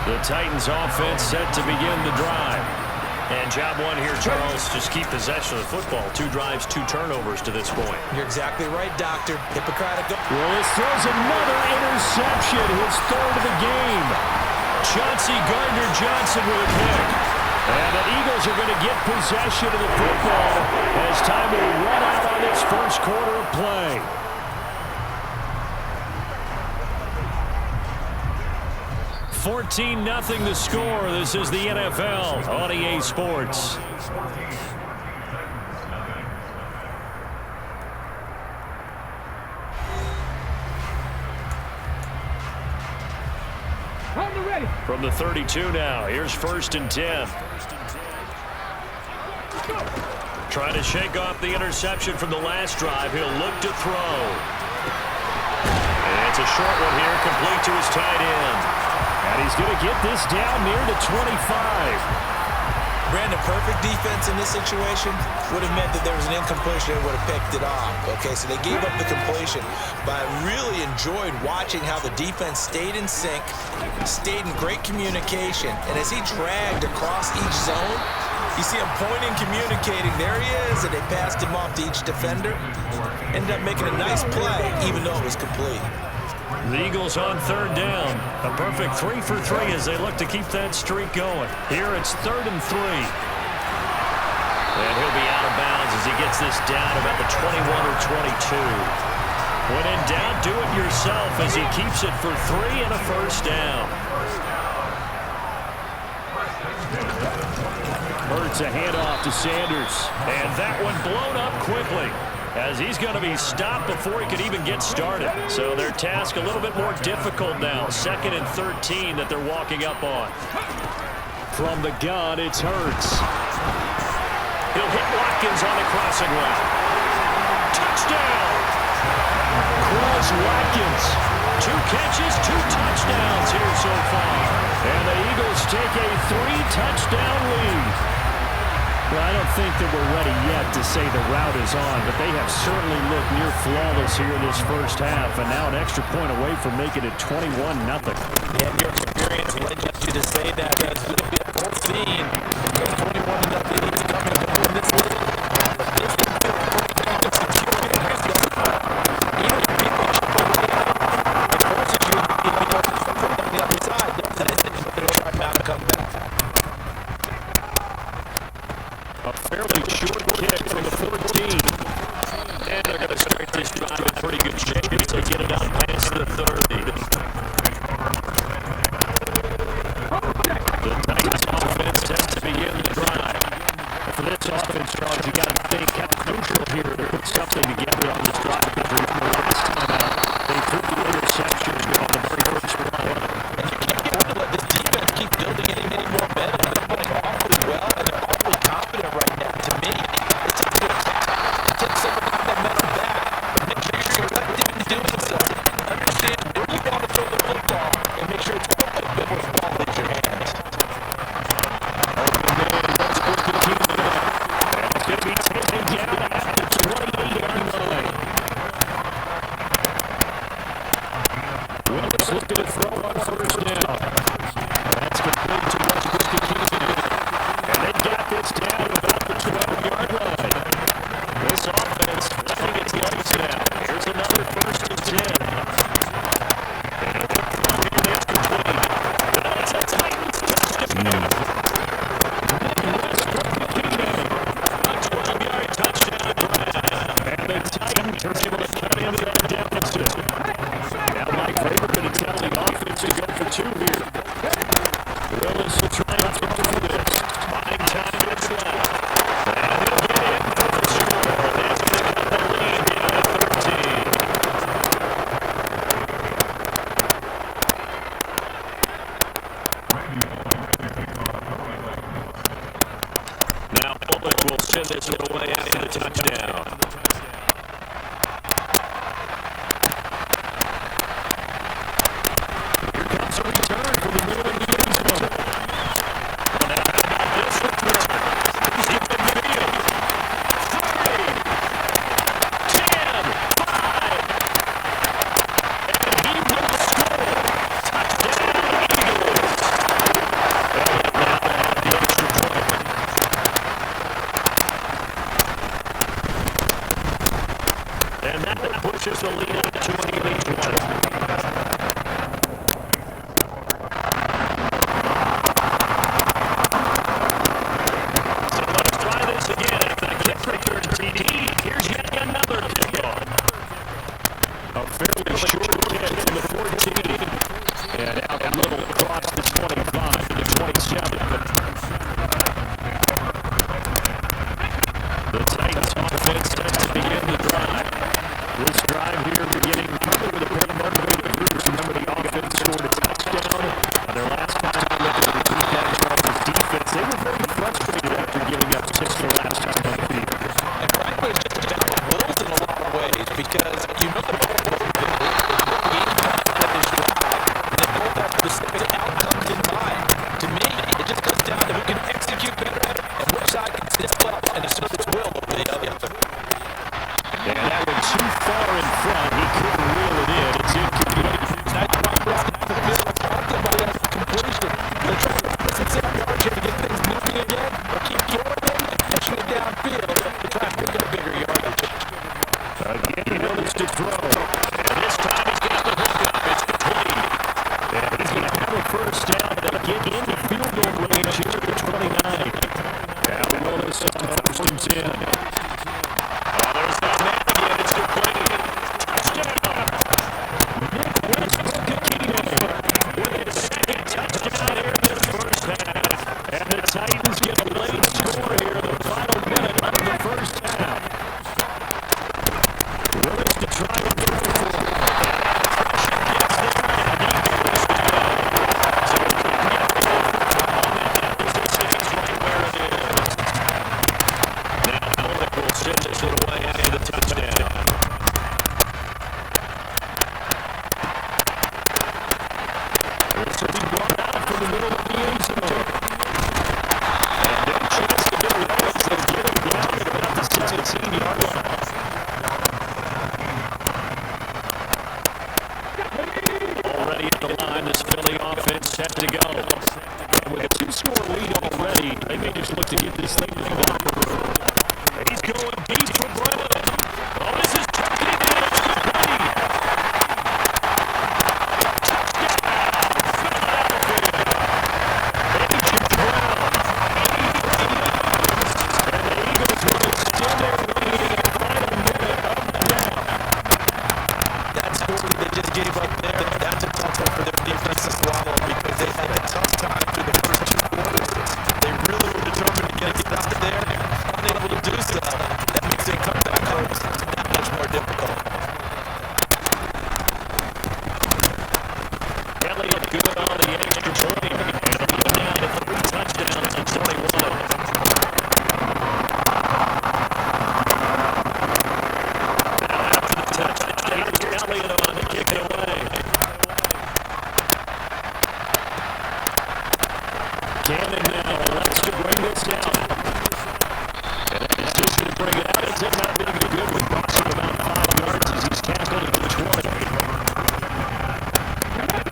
The Titans offense set to begin the drive. And job one here, Charles, just keep possession of the football. 2 drives, 2 turnovers to this point.
You're exactly right, Doctor. Hippocratic.
Willis throws another interception, his 3rd of the game. Chauncey Gardner-Johnson with a pick. And the Eagles are going to get possession of the football as time will run out on this first quarter of play. $14-0 the score. This is the NFL on EA Sports. From the 32 now, here's first and 10. Trying to shake off the interception from the last drive. He'll look to throw. And it's a short one here, complete to his tight end. And he's going to get this down near the 25.
Brandon, perfect defense in this situation would have meant that there was an incompletion and would have picked it off. Okay, so they gave up the completion. But I really enjoyed watching how the defense stayed in sync, stayed in great communication. And as he dragged across each zone, you see him pointing, communicating. There he is, and they passed him off to each defender. Ended up making a nice play, even though it was complete.
The Eagles on 3rd down. A perfect 3 for 3 as they look to keep that streak going. Here it's 3rd and 3. And he'll be out of bounds as he gets this down about the 21 or 22. When in doubt, do it yourself as he keeps it for 3 and a first down. Hurts a handoff to Sanders.
And that one blown up quickly, as he's going to be stopped before he could even get started. So their task a little bit more difficult now. 2nd and 13 that they're walking up on.
From the gun, it's Hurts.
He'll hit Watkins on the crossing route. Touchdown!
Chris Watkins.
2 catches, 2 touchdowns here so far.
And the Eagles take a 3-touchdown lead. Well, I don't think that we're ready yet to say the route is on, but they have certainly looked near flawless here this first half, and now an extra point away from making it 21-0.
Yeah, your experience led you to say that. It's going to be a full scene. 21-0 leads coming up in this league. But this didn't feel like security. Even if people chip away, it forces you to be able to put on the other side, doesn't it? And they're going to try now to come back.
A fairly short kick from the 14.
And they're going to start this drive in pretty good shape as they get it out past the 30. The Titans offense has to begin the drive.
And for this offense, Charles, you got to think kind of crucial here to put something together on this drive, because the last time out, they threw the interception on the very first run.
And you can't get rid of let this defense keep building any more momentum. They're playing awfully well, and they're awfully confident right now. To me, it's a good attack to take some of that momentum back, but make sure you're selective in doing so. Understand where you want to throw the football, and make sure it's quick before the ball leaves your hands.
Open man, that's quick to keep it up. And it's going to be taken down at the 28-yard line. Willis looking to throw on first down. That's complete to Westbrook to keep it. And they got this down about the 12-yard line. This offense finding its legs now. Here's another 1st and 10. And the throw here is complete. That's a Titans touchdown. Westbrook to keep it. A 12-yard touchdown grab. And the Titans are able to cut into that deficit. Now Mike Vrabel going to tell the offense to go for 2 here. Willis will try and throw for this. 5 times left. And he'll get in for the score. That's going to cut the lead down to 13. Now Bullock will send this one away after the touchdown. Here comes a return from the middle of the end zone. Well, now how about this return? He's in the field. 3, 10, 5. And he will score. Touchdown, Eagles. And now they have the extra point. And that pushes the lead up to 28-20. So let's try this again. After the kick return TD, here's yet another kickoff. A fairly short kick from the 14. And out a little across the 25 to the 27. The Titans offense has to begin the drive. This drive here beginning probably with a pair of motivated groups. Remember, the offense scored a touchdown on their last time we looked at the Chargers defense. They were very frustrated after giving up 6 the last time on the field.
And frankly, it's just about the Bulls in a lot of ways, because you know the whole game plan that is right, and they both have specific outcomes in mind. To me, it
ready at the line. This Philly offense set to go. And with a 2-score lead already, they may just look to get this thing to the locker room. And he's going deep for Brown. Oh, this is tucked in. It's complete.
Gave up there. That's a tough one for their defense to swallow because they had a tough time through the first 2 quarters. They really were determined to get out there. Unable to do so. That makes their comeback hopes that much more difficult.
Elliott good on the extra point. And they're down to 3 touchdowns in 21. Now after the touchdown, here's Elliott on to kick it away. Cannon now elects to bring this out. And a decision to bring it out. It's not being good with crossing about 5 yards as he's tackled at the 20.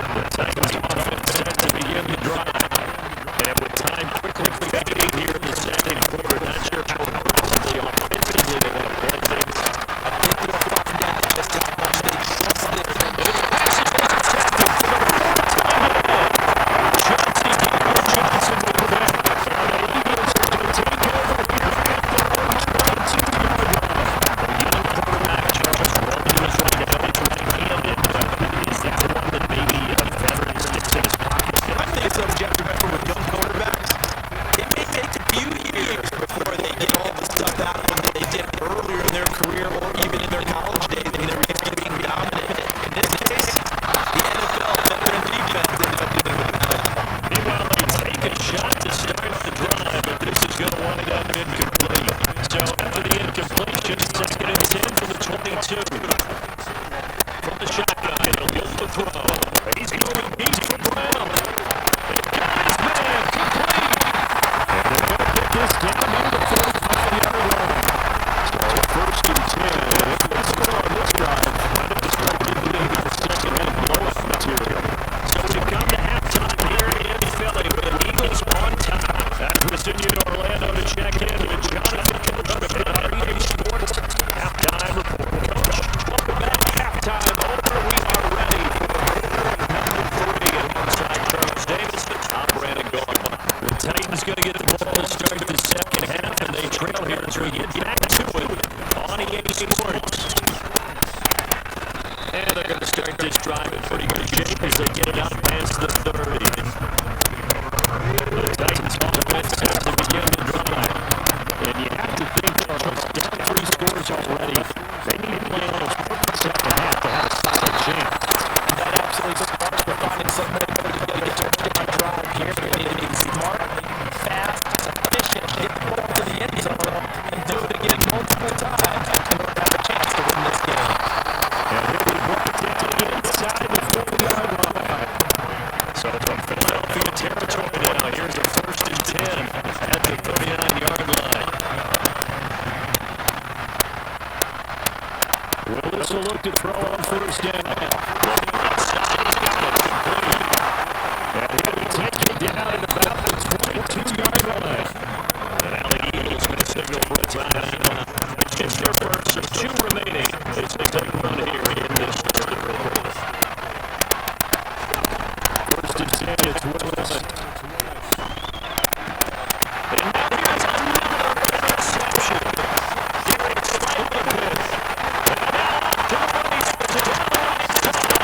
The Titans offense set to begin the drive. And with time quickly fading here in the second quarter, not sure how aggressively offensively they want to play things.
I think they'll find out just how much they trust it.
Johnson with the back. And the Eagles are going to take over here at their own 22-yard line. The young quarterback, Charles Rollins, right now. He's right-handed. Is that one that maybe a veteran sticks in his pocket?
I think so, Jeff. Remember, with young quarterbacks, it may take a few years before they get all the stuff out of them that they did earlier in their career or even in their college days when they were just being dominant. In this case, the NFL veteran defense ended up doing what it does.
Meanwhile, they take a shot to start the drive, but this is going to wind up incomplete. So after the incompletion, 2nd and 10 from the 22. From the shotgun, he'll look the throw. He's going deep for Brown. They've got his man complete. And they're going to get this down near the 45-yard line. So 1st and 10. And if they score on this drive, might have just like to be the second half blow-up material. So we come to halftime here in Philly with the Eagles on top. As we send you to Orlando to check in with Jonathan Coach at REA Sports Halftime Report. Coach, welcome back. Halftime over. We are ready for number 3 alongside Charles Davis. I'm Brandon Gauntlet. The Titans going to get the ball to start the second half, and they trail here as we get back to it on EA Sports. And they're going to start this drive in pretty good shape as they get it out past the 30. The Titans offense has to begin the drive. And you have to think, Charles, down 3 scores already. They need to play almost perfect second half to have a solid chance.
That absolutely starts with finding some way to get a touchdown drive here. They need to be smart, fast, efficient, get the ball to the end zone, and do it again multiple times in order to have a chance to win this game.
And here we work it to the inside the 40-yard line. So from Philadelphia territory now, here's a 1st and 10 at the 39-yard line. Willis will look to throw on 1st down. And he'll take it down at about the 22-yard line. And now the Eagles may signal for a timeout. It's just their first of 2 remaining as they take one here in this third quarter. 1st and 10, it's Willis. And now here's another interception. Derek Slayton. And now to the race to the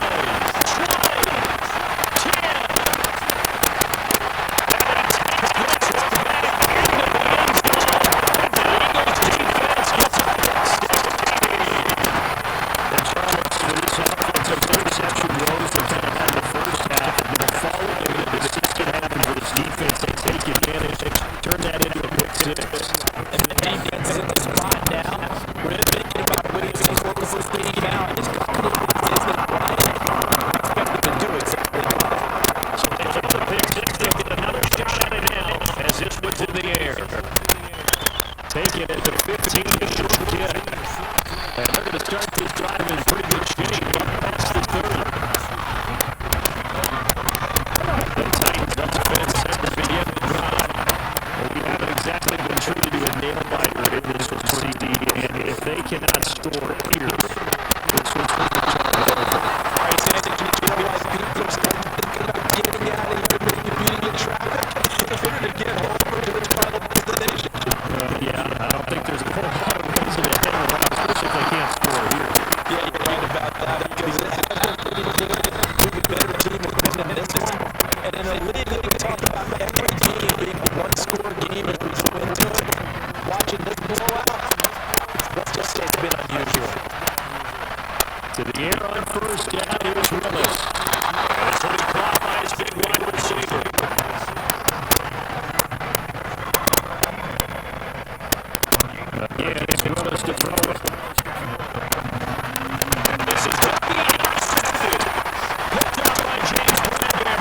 score here. This was the over.
All right, Sandy, you feel like people are starting to think about getting out of here, maybe beating in traffic in order to get home to its final destination?
Yeah, I don't think there's a whole lot of reason to hang around, especially if they can't score here.
Yeah, you're right about that, because it has been pretty good. We've a better team has been in this one. And in a league that we talk about every game being a one-score game as we go into it, watching this blowout, let's just say it's been unusual.
To the air on first down, here's Willis.
And it's going to be caught by his big wide receiver.
Again, it's Willis to throw it.
This is going to be intercepted. Picked up by James Bradbury.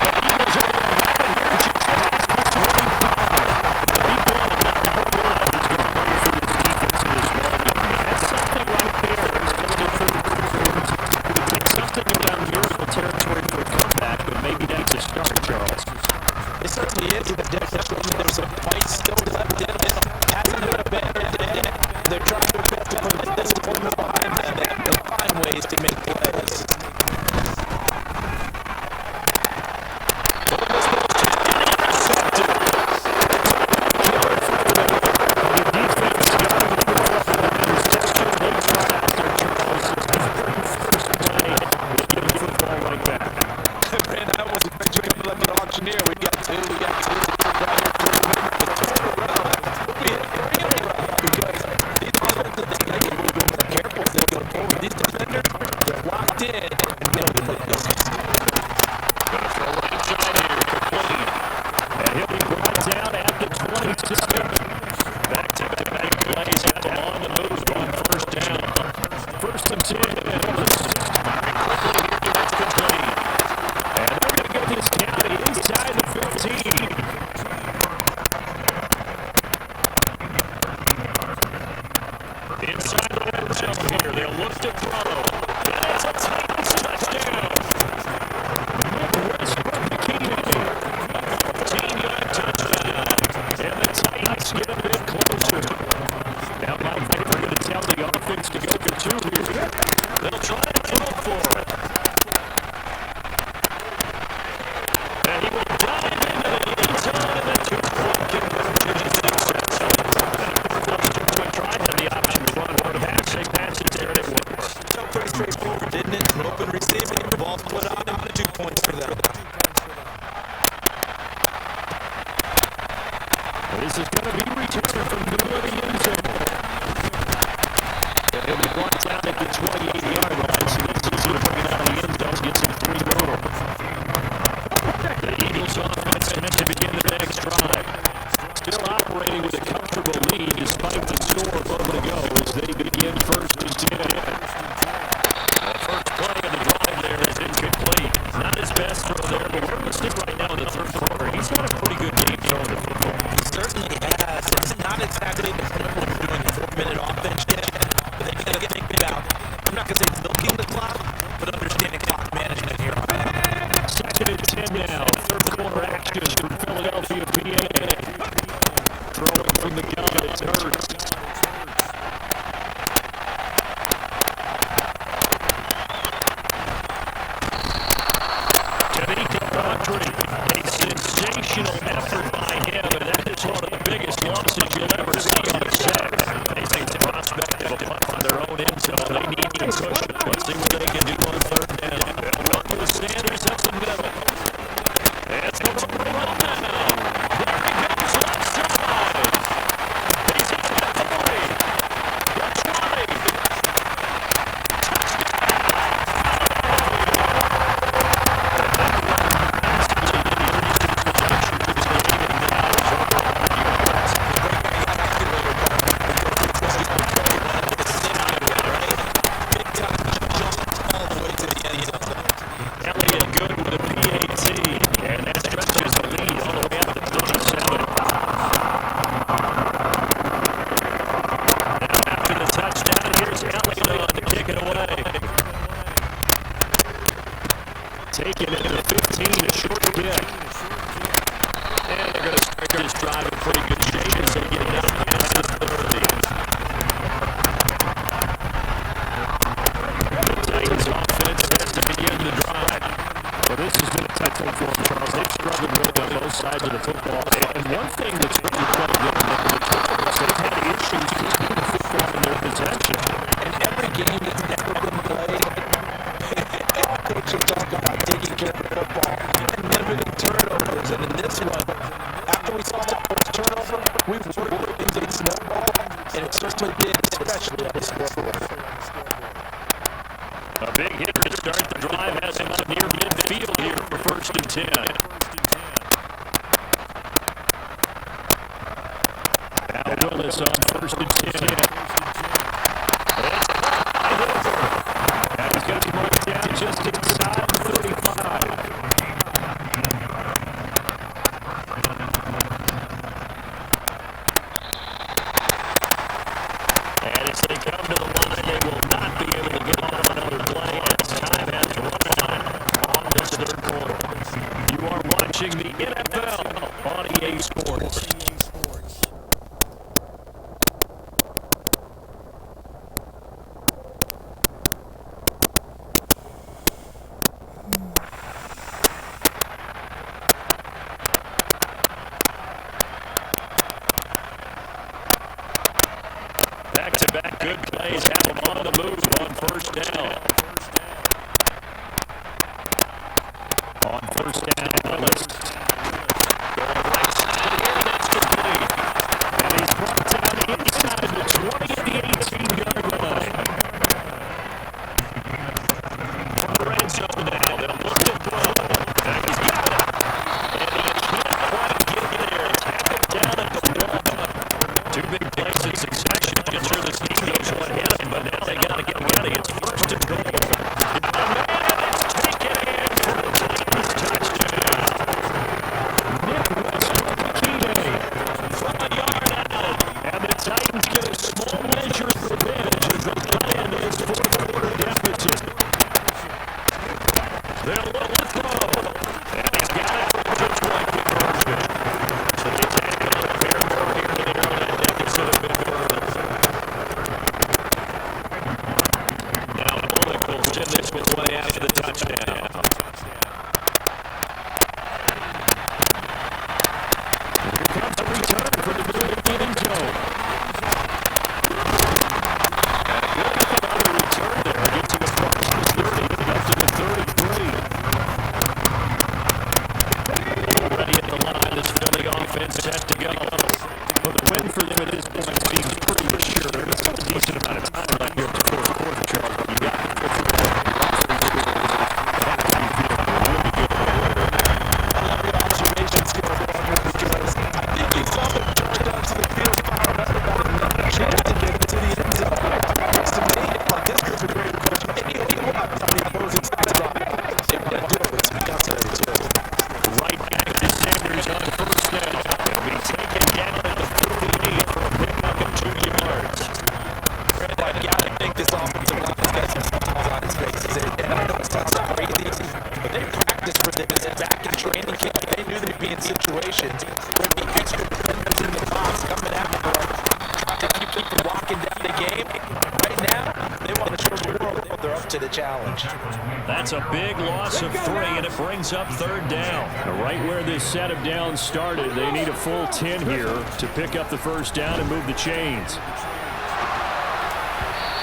The Eagles are going to have it here just past the 25. The deep ball, not the whole lot is going to play for this defense in this ball game. That's something right there. He's going to third quarters. It would take something around miracle territory for a comeback, but maybe that's a start, Charles.
It certainly is. There's some fight still left in it. Hasn't been a better day. They're trying to put this one behind them. They find ways to make plays. Man, I was expecting like an auctioneer. We got two. We got two. Right here for a minute. But turn around. We hit really rough because these defenders, they got to get a little bit more careful. They're going to forward. These defenders, they're locked in and they don't get the misses.
Going to throw it inside here, complete.
And he'll be brought down at the 27.
Back-to-back plays have them on the move on first down.
First and 10.
It's complete.
And they're going to get this county inside the 15.
Inside the red zone here. They'll look to throw. And it's a Titans touchdown.
West Bikini.
14-yard touchdown.
And the Titans get a bit closer. Now, Mike, they're going to tell the offense to go for two here.
They'll try and throw for it. And he will dive into the end zone and the two-point conversion is successful. Those two-point try had the option to run one pass. They pass it there and it works.
Felt pretty straightforward, didn't it? An open receiving, the ball put on him, 2 points for them.
This is going to be returned from the end zone. And he'll be brought down at the 28-yard line, so it's easy to bring it out of the end zone and get some free room.
The Eagles offense meant to begin the next drive.
Still operating with a comfortable lead despite the score a moment ago as they begin first and 10.
The first play of the drive there is incomplete. Not his best throw there, but we're listening right now in the third quarter. He's got a pretty good game throwing the football.
He certainly has. It's not exactly the point where we're doing a 4-minute offense yet, but they got to think about, I'm not going to say milking the clock, but understanding clock management here.
Second and 10 now. Third quarter action from Philadelphia, PA. Throwing from the gun, it's Hurts.
A sensational effort by him, and that is one of the biggest losses you'll ever see on a set. They think the prospect of a punt from their own end zone. They need to push it. Let's see what they can do on third down. They'll run with Sanders up the middle. It's going to bring him down. There he goes left side. He's at the 40. The 20.
Taking it to 15, a short kick.
And they're going to start this drive in pretty good shape as they get down past the 30.
the drive. Well, this has been a tough one for them, Charles. They've struggled really on both sides of the football. And one thing that's really quite good about the Chargers, they've had issues keeping the football in their possession.
And every game that's ever been played, coaches talk about taking care of the football and limiting turnovers. And in this one, after we saw that first turnover, we worked into the snowball, and it certainly did, especially on the scoreboard.
A big hit to start the drive has him up near midfield here for 1st and 10. Now Willis on 1st and 10. And he's going to be marked down just inside the 35. And as they come to the line, they will not be able to get on another play as time has run on this third quarter. You are watching the NFL on EA Sports. Back-to-back good plays have them on the move on 1st down. On 1st down, Willis. Going right side, and that's complete. And he's brought down inside the 20 at the 18-yard line. On the red zone now, they'll look to throw. And he's got it. And he can't quite get there. Tackled down at the 1. Two big plays in succession. Just sure the Steelers went ahead of him, but now they got to get ready. It's 1st and goal. And it's taken in for the Titans touchdown. Nick Westbrook-Akine from the yard out. And the Titans get a small measure of revenge as they cut in this 4th quarter deficit. They'll look to throw. And he's got it for just right conversion. So they take a little pair more here than they're on that deficit of big early. Now Bullock will send this one way after the touchdown. Here comes a return for the middle of the end zone. Another return there. Gets him across the 30, up to the 33. Already at the line, this Philly offense set to go. Well, the win for them at this point seems pretty assured. It's still a decent amount of time left here at the 4th quarter, Charles. But you got the 5th quarter. How do you feel? Really good.
I love the observations going on here because I think he saw them charge out to the field fired up about another chance to get into the end zone. To me, like this is a great coach. He walked on the opposing sideline. They want to do it with speed out there, too.
Right back to Sanders on 1st down. He'll be taken down at the 48 for a pickup of 2 yards.
I gotta think this offensive line has got some smiles on its faces. And I know it sounds crazy, but they practiced for this back in training camp. They knew they'd be in situations where the extra defenders in the box coming at them, trying to keep them from walking down the game. Right now, they want to show the world that they're up to the challenge.
That's a big loss of 3, and it brings up 3rd down. Now, right where this set of downs started, they need a full 10 here to pick up the 1st down and move the chains.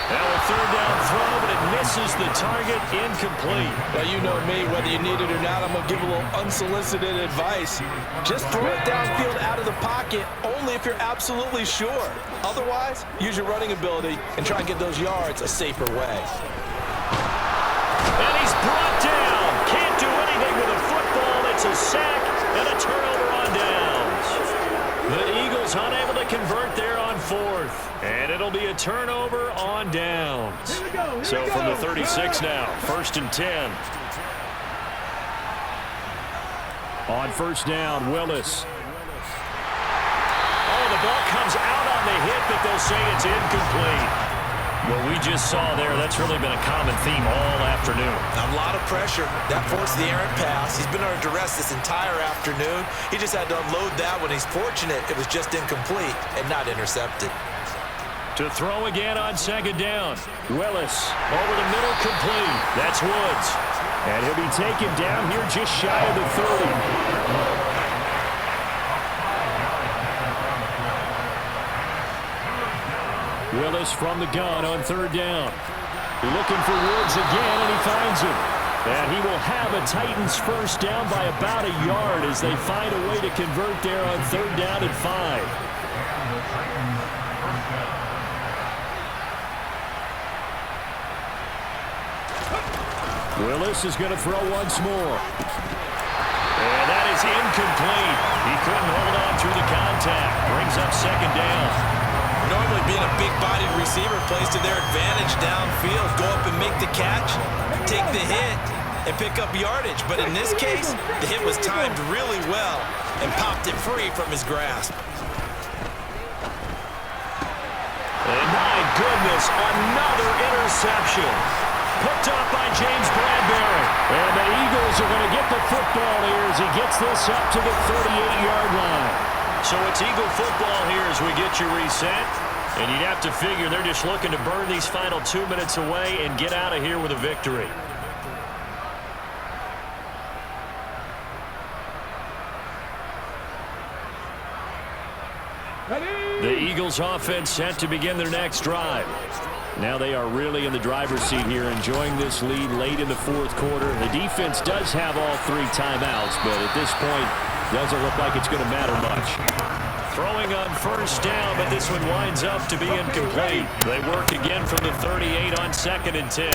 Now a 3rd down throw, but it misses the target, incomplete.
Well, you know me, whether you need it or not, I'm going to give a little unsolicited advice. Just throw it downfield out of the pocket, only if you're absolutely sure. Otherwise, use your running ability and try and get those yards a safer way.
And he's brought down. Can't do anything with a football. It's a sack and a turnover on downs. The Eagles unable to convert there on 4th. And it'll be a turnover on downs. So from the 36 now, 1st and 10. On 1st down, Willis. Oh, the ball comes out on the hit, but they'll say it's incomplete. What we just saw there, that's really been a common theme all afternoon.
A lot of pressure. That forced the errant pass. He's been under duress this entire afternoon. He just had to unload that one. He's fortunate it was just incomplete and not intercepted.
To throw again on 2nd down. Willis over the middle, complete. That's Woods. And he'll be taken down here just shy of the 30. Willis from the gun on 3rd down. Looking for Woods again, and he finds him. And he will have a Titans first down by about a yard as they find a way to convert there on 3rd down and 5. Willis is going to throw once more. And that is incomplete. He couldn't hold on through the contact. Brings up 2nd down.
Normally being a big-bodied receiver plays to their advantage downfield. Go up and make the catch, take the hit, and pick up yardage. But in this case, the hit was timed really well and popped it free from his grasp.
And my goodness, another interception. Picked up by James Bradbury.
And the Eagles are going to get the football here as he gets this up to the 38-yard line.
So it's Eagle football here as we get you reset. And you'd have to figure they're just looking to burn these final 2 minutes away and get out of here with a victory. The Eagles offense set to begin their next drive. Now they are really in the driver's seat here, enjoying this lead late in the 4th quarter. The defense does have all 3 timeouts, but at this point, doesn't look like it's going to matter much. Throwing on 1st down, but this one winds up to be incomplete. They work again from the 38 on 2nd and 10.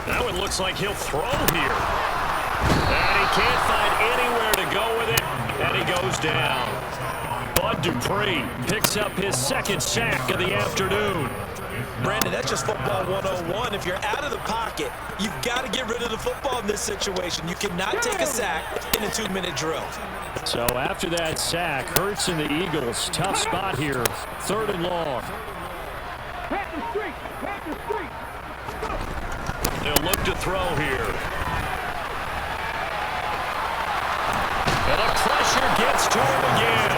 That one looks like he'll throw here. And he can't find anywhere to go with it, and he goes down. Bud Dupree picks up his 2nd sack of the afternoon.
Brandon, that's just football 101. If you're out of the pocket, you've got to get rid of the football in this situation. You cannot take a sack in a 2-minute drill.
So after that sack, Hurts and the Eagles, tough spot here, 3rd and long.
They'll look to throw here. And the pressure gets to him again.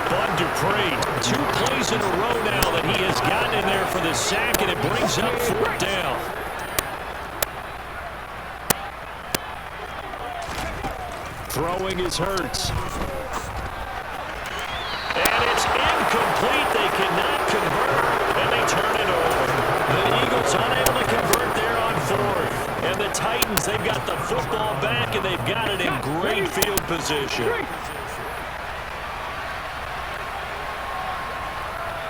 Bud Dupree, 2 plays in a row now that he has gotten in there for the sack, and it brings up 4th down.
Throwing is Hurts.
And it's incomplete. They cannot convert, and they turn it over. The Eagles unable to convert there on 4th. And the Titans, they've got the football back, and they've got it in great field position.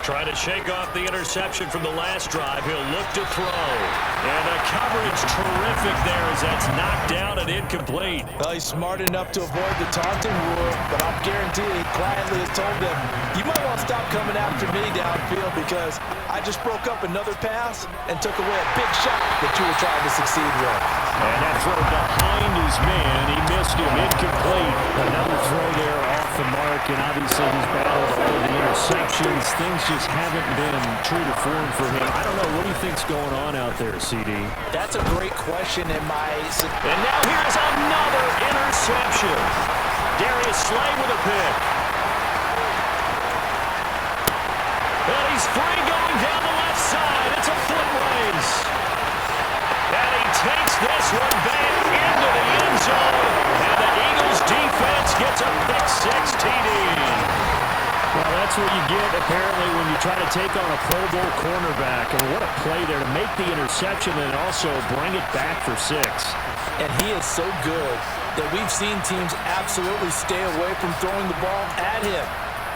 Trying to shake off the interception from the last drive. He'll look to throw. And the coverage terrific there as that's knocked down and incomplete.
Well, he's smart enough to avoid the taunting rule, but I'll guarantee he quietly has told them, you might want to stop coming after me downfield because I just broke up another pass and took away a big shot that you were trying to succeed with.
And that throw behind his man, he missed him, incomplete. Another throw there off the mark, and obviously he's battled all of the interceptions. Things just haven't been true to form for him. I don't know, what do you think's going on out there, CD?
That's a great question in my...
And now here's another interception. Darius Slay with a pick. And he's free going down the left side. It's a foot race. And he takes this one back into the end zone. And the Eagles defense gets a pick-6 TD.
Well, that's what you get, apparently, when you try to take on a Pro Bowl cornerback. And what a play there to make the interception and also bring it back for 6.
And he is so good that we've seen teams absolutely stay away from throwing the ball at him.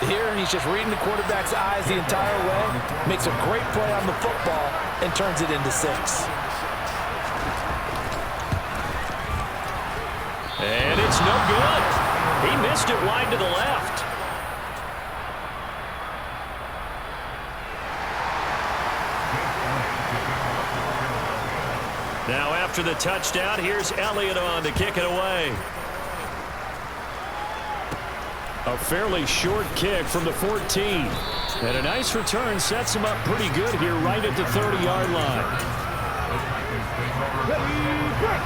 Here, he's just reading the quarterback's eyes the entire way, makes a great play on the football, and turns it into 6.
And it's no good. He missed it wide to the left. Now after the touchdown, here's Elliott on to kick it away.
A fairly short kick from the 14. And a nice return sets him up pretty good here right at the 30-yard line.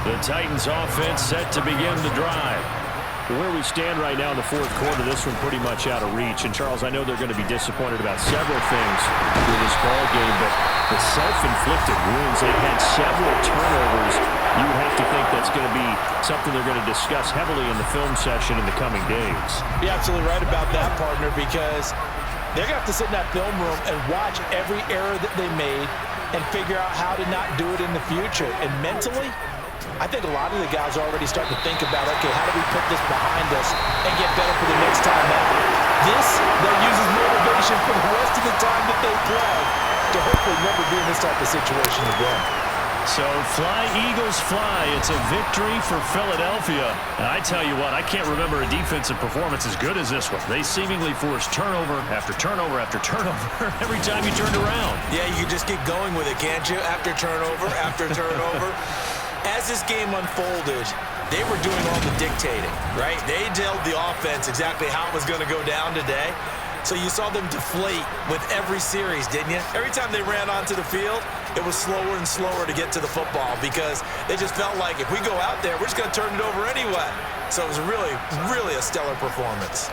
The Titans offense set to begin the drive. Where we stand right now in the fourth quarter, this one pretty much out of reach. And, Charles, I know they're going to be disappointed about several things with this ball game, but the self-inflicted wounds, they've had several turnovers. You would have to think that's going to be something they're going to discuss heavily in the film session in the coming days.
You're absolutely right about that, partner, because they're going to have to sit in that film room and watch every error that they made and figure out how to not do it in the future. And mentally, I think a lot of the guys are already starting to think about, okay, how do we put this behind us and get better for the next time out? This, they'll use as motivation for the rest of the time that they play to hopefully never be in this type of situation again.
So fly, Eagles, fly. It's a victory for Philadelphia. And I tell you what, I can't remember a defensive performance as good as this one. They seemingly forced turnover after turnover after turnover every time you turned around.
Yeah, you can just keep going with it, can't you? After turnover, after turnover. As this game unfolded, they were doing all the dictating, right? They told the offense exactly how it was going to go down today. So you saw them deflate with every series, didn't you? Every time they ran onto the field, it was slower and slower to get to the football because they just felt like if we go out there, we're just going to turn it over anyway. So it was really, really a stellar performance.